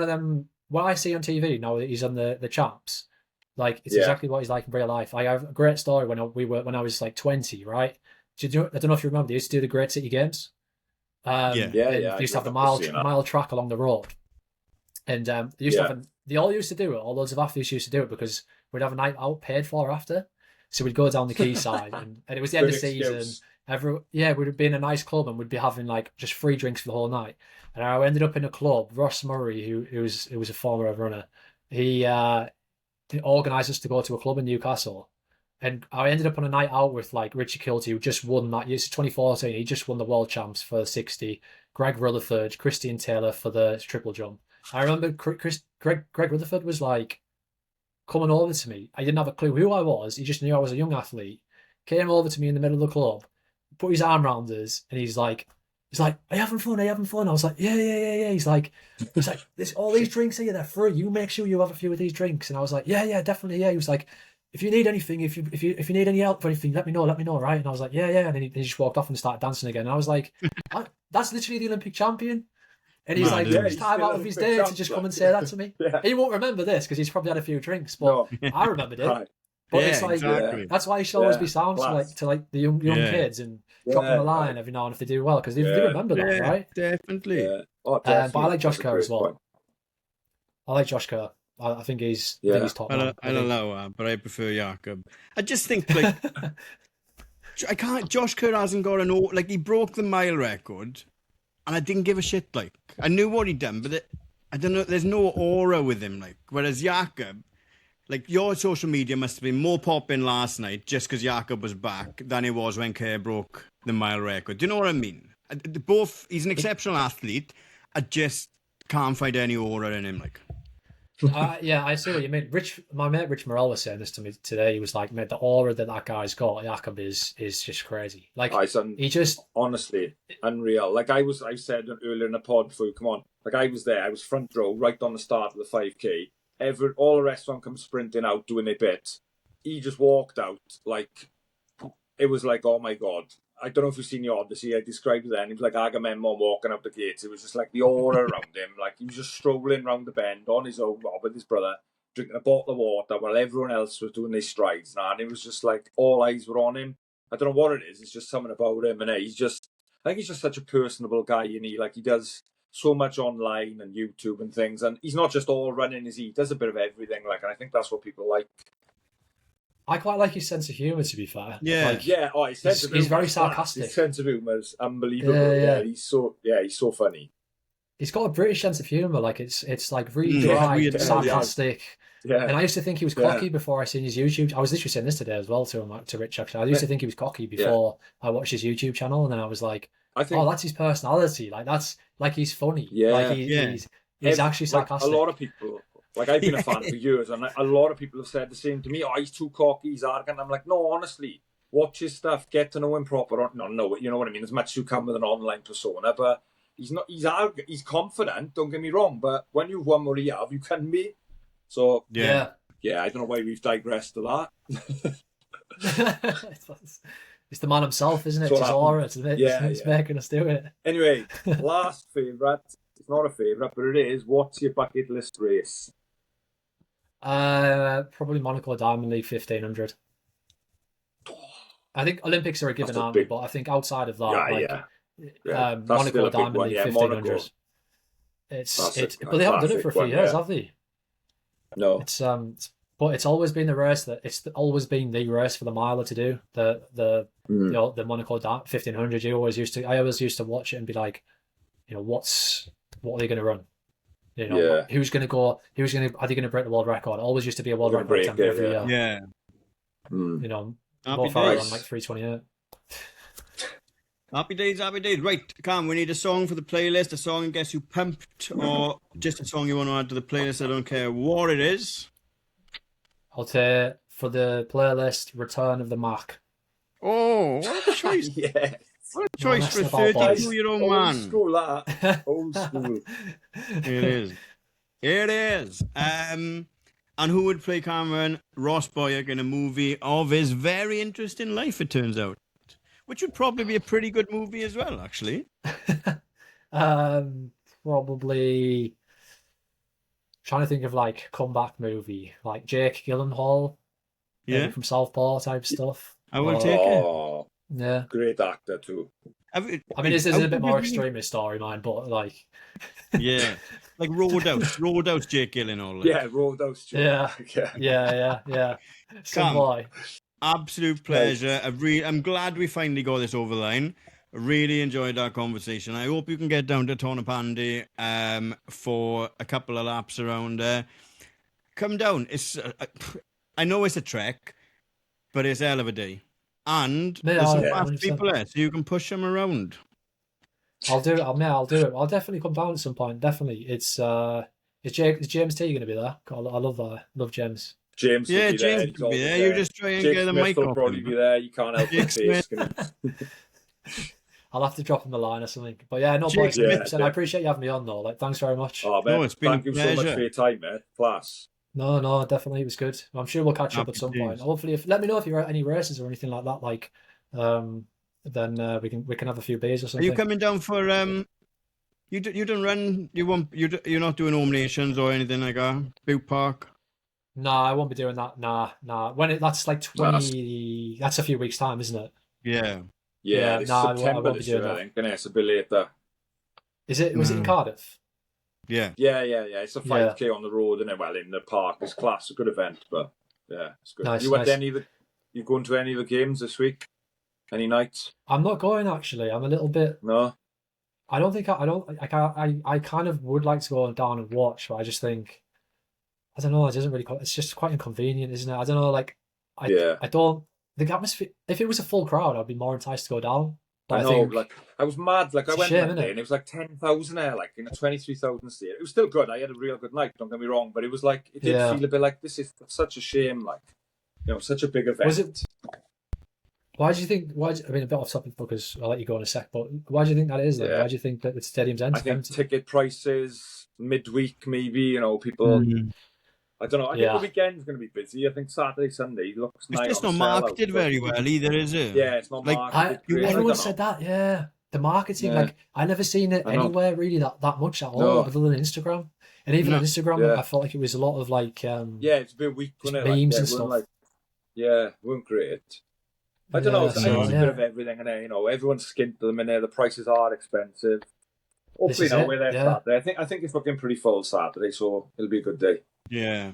them. What I see on TV now that he's on the champs. Like it's exactly what he's like in real life. I have a great story when I was like 20, right? I don't know if you remember. They used to do the Great City Games. They used to have the mile track along the road, and they used to have. They all used to do it. All loads of athletes used to do it because we'd have a night out paid for after. So we'd go down the quayside, and it was the end of the season. We'd be in a nice club and we'd be having like just free drinks for the whole night. And I ended up in a club. Ross Murray, who was a former runner, he organised us to go to a club in Newcastle. And I ended up on a night out with like Richie Kilty, who just won that year. It's 2014. He just won the world champs for the 60. Greg Rutherford, Christian Taylor for the triple jump. I remember Greg Rutherford was like coming over to me. I didn't have a clue who I was. He just knew I was a young athlete. Came over to me in the middle of the club, put his arm around us, and he's like, are you having fun? I was like, yeah. He's like, all these drinks here, they're free. You make sure you have a few of these drinks. And I was like, yeah, definitely, yeah. He was like, if you need anything, if you need any help for anything, let me know, right? And I was like, yeah. And then he just walked off and started dancing again. And I was like, that's literally the Olympic champion. And he's like, took his time out of his day to just come and say that to me. Yeah. He won't remember this because he's probably had a few drinks, but I remembered it. Right. But Yeah, it's like exactly. that's why he should always be sound Class. to the young kids and drop them a line every now and if they do well because they remember that, right? Definitely. Yeah. Oh, But I like Josh That's a Kerr great as well. point. I like Josh Kerr. I think he's top. I'll man. allow that, but I prefer Jakob. I just think like I can't. Josh Kerr hasn't got like he broke the mile record, and I didn't give a shit. Like I knew what he'd done, but I don't know. There's no aura with him. Like whereas Jakob, like your social media must have been more popping last night just because Jakob was back than it was when Kerr broke the mile record. Do you know what I mean? Both. He's an exceptional athlete. I just can't find any aura in him. Like. Yeah, I see what you mean. My mate Rich Morel was saying this to me today. He was like, "Mate, the aura that guy's got, Jakob is just crazy. Like he just honestly unreal. Like I said earlier in the pod before you come on. Like I was there. I was front row right on the start of the 5K. All the restaurant come sprinting out doing their bit. He just walked out like it was like, oh my god. I don't know if you've seen the Odyssey. I described it then. He was like Agamemnon walking up the gates. It was just like the aura around him. Like he was just strolling round the bend on his own, with his brother, drinking a bottle of water while everyone else was doing their strides. And it was just like all eyes were on him. I don't know what it is. It's just something about him. And I think he's just such a personable guy. And he does so much online and YouTube and things. And he's not just all running. He does a bit of everything. Like, and I think that's what people like. I quite like his sense of humour, to be fair. Yeah. Like, He's very sarcastic. His sense of humour is unbelievable. Yeah. He's so funny. He's got a British sense of humour. Like it's like really dry, sarcastic. Yeah. And I used to think he was cocky before I seen his YouTube. I was literally saying this today as well to Rich, actually. I used to think he was cocky before I watched his YouTube channel, and then I was like, that's his personality. Like that's like he's funny. Yeah. Like he's actually sarcastic. Like, a lot of people. Like, I've been a fan for years, and a lot of people have said the same to me. Oh, he's too cocky, he's arrogant. I'm like, no, honestly, watch his stuff, get to know him proper. No, you know what I mean? As much as you can with an online persona, but he's not. He's arrogant, he's confident, don't get me wrong, but when you've won what you have, you can be. So, yeah, I don't know why we've digressed to that. It's the man himself, isn't it? It's his aura. It's making us do it. Anyway, last favourite. It's not a favourite, but it is. What's your bucket list race? Probably Monaco Diamond League 1500. I think Olympics are a given, aren't they? But I think outside of that, Monaco Diamond League 1500. But they haven't done it for a few years, have they? No. But it's always been the race always been the race for the miler to do. The Monaco 1500. I always used to watch it and be like, what are they going to run? Who's going to go? Are they going to break the world record? It always used to be a world record attempt every year. Yeah. More far on like 328. Happy days. Right, Cam, we need a song for the playlist, a song, Guess You Pumped, or just a song you want to add to the playlist. I don't care what it is. I'll take for the playlist Return of the Mac. Oh, what a choice. Yeah. What a choice for a 32-year-old man. Old school, that. Old school. It is. And who would play Cameron? Ross Boyek in a movie of his very interesting life, it turns out. Which would probably be a pretty good movie as well, actually. Probably trying to think of like comeback movie, like Jake Gyllenhaal, from Southpaw type stuff. I will take it. Yeah, great actor too. I mean, this is a bit more extremist story, mine, but like, yeah, like Roadhouse, Jake Gyllenhaal. Yeah, Roadhouse. Yeah. Some boy. Absolute pleasure. I'm glad we finally got this over the line. Really enjoyed our conversation. I hope you can get down to Tornapandy for a couple of laps around there. Come down. I know it's a trek, but it's a hell of a day. And there's some fast people there, so you can push them around. I'll do it. I'll do it. I'll definitely come down at some point. Definitely. Is James T going to be there? I love James. James will be there. You just try and get the mic will probably be there. You can't help it. I'll have to drop him a line or something. But yeah, no, boys. I appreciate you having me on, though. Like, thanks very much. Oh, man. It's been Thank you so much for your time, mate. Class. No, definitely it was good. I'm sure we'll catch up Happy at some point. days. Hopefully, if let me know if you're at any races or anything like that. Um, then we can have a few beers or Are you something. coming down for you don't run, you're not doing home nations or anything like that? Butte Park? Nah, I won't be doing that. Nah. That's like That's, 20. That's a few weeks time, isn't it? Yeah. yeah, Yeah. this Nah, I September won't be this doing year, I that. think. And it's a bit later. Is it? Was it in No. Cardiff? Yeah. Yeah. It's a Yeah. 5K on the road, and well, in the park. It's class, a good event, but yeah, it's good. Nice, You went to nice. any of the? You going to any of the games this week? Any nights? I'm not going actually. I'm a little bit. No. I don't think I don't. I kind of would like to go down and watch, but I just think I don't know. It doesn't really. It's just quite inconvenient, isn't it? I don't know. Like, I Yeah. I don't. The atmosphere. If it was a full crowd, I'd be more enticed to go down. I But I know, think like I was mad. Like I it's a went shame, that isn't day, it? and it was like 10,000 there, like in a 23,000 seat. It was still good. I had a real good night. Don't get me wrong, but it was like it did Yeah. feel a bit like this is such a shame. Like such a big Was event. it? Why do you think? I mean, a bit off topic because I'll let you go in a sec. But why do you think that is then? Yeah, Why do you think that the stadium's I think empty? ticket prices midweek, maybe. People. Mm. I don't know. I think the Yeah. weekend's going to be busy. I think Saturday, Sunday looks It's night just on not sell out. marketed But very well either, is it? yeah, it's not Like, I marketed you great. I want everyone don't said know. that. Yeah, the marketing. Yeah, Like I never seen it I know. anywhere really that much at all, No. other than Instagram. And even No. on Instagram, I Yeah, felt like it was a lot of like yeah. It's a bit weak, just wasn't it? Like, memes yeah, and it weren't stuff. like, yeah, it weren't great. I don't know. Yeah. I think So it's No. a bit yeah, of everything, and everyone's skint at the minute. The prices are expensive. this Hopefully, is now it. we're there Yeah. Saturday. I think it's looking pretty full Saturday, so it'll be a good day. Yeah.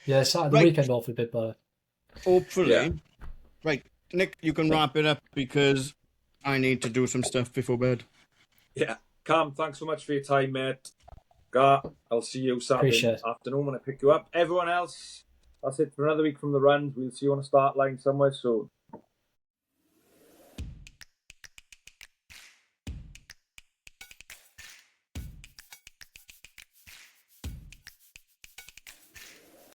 Yeah. Saturday, the Right. weekend off a bit better. Yeah, Hopefully. Right. Nick, you can wrap it up because I need to do some stuff before bed. yeah. Cam, thanks so much for your time, mate. Gar, I'll see you Saturday Appreciate it. afternoon when I pick you up. Everyone else, that's it for another week from the runs. We'll see you on a start line somewhere soon.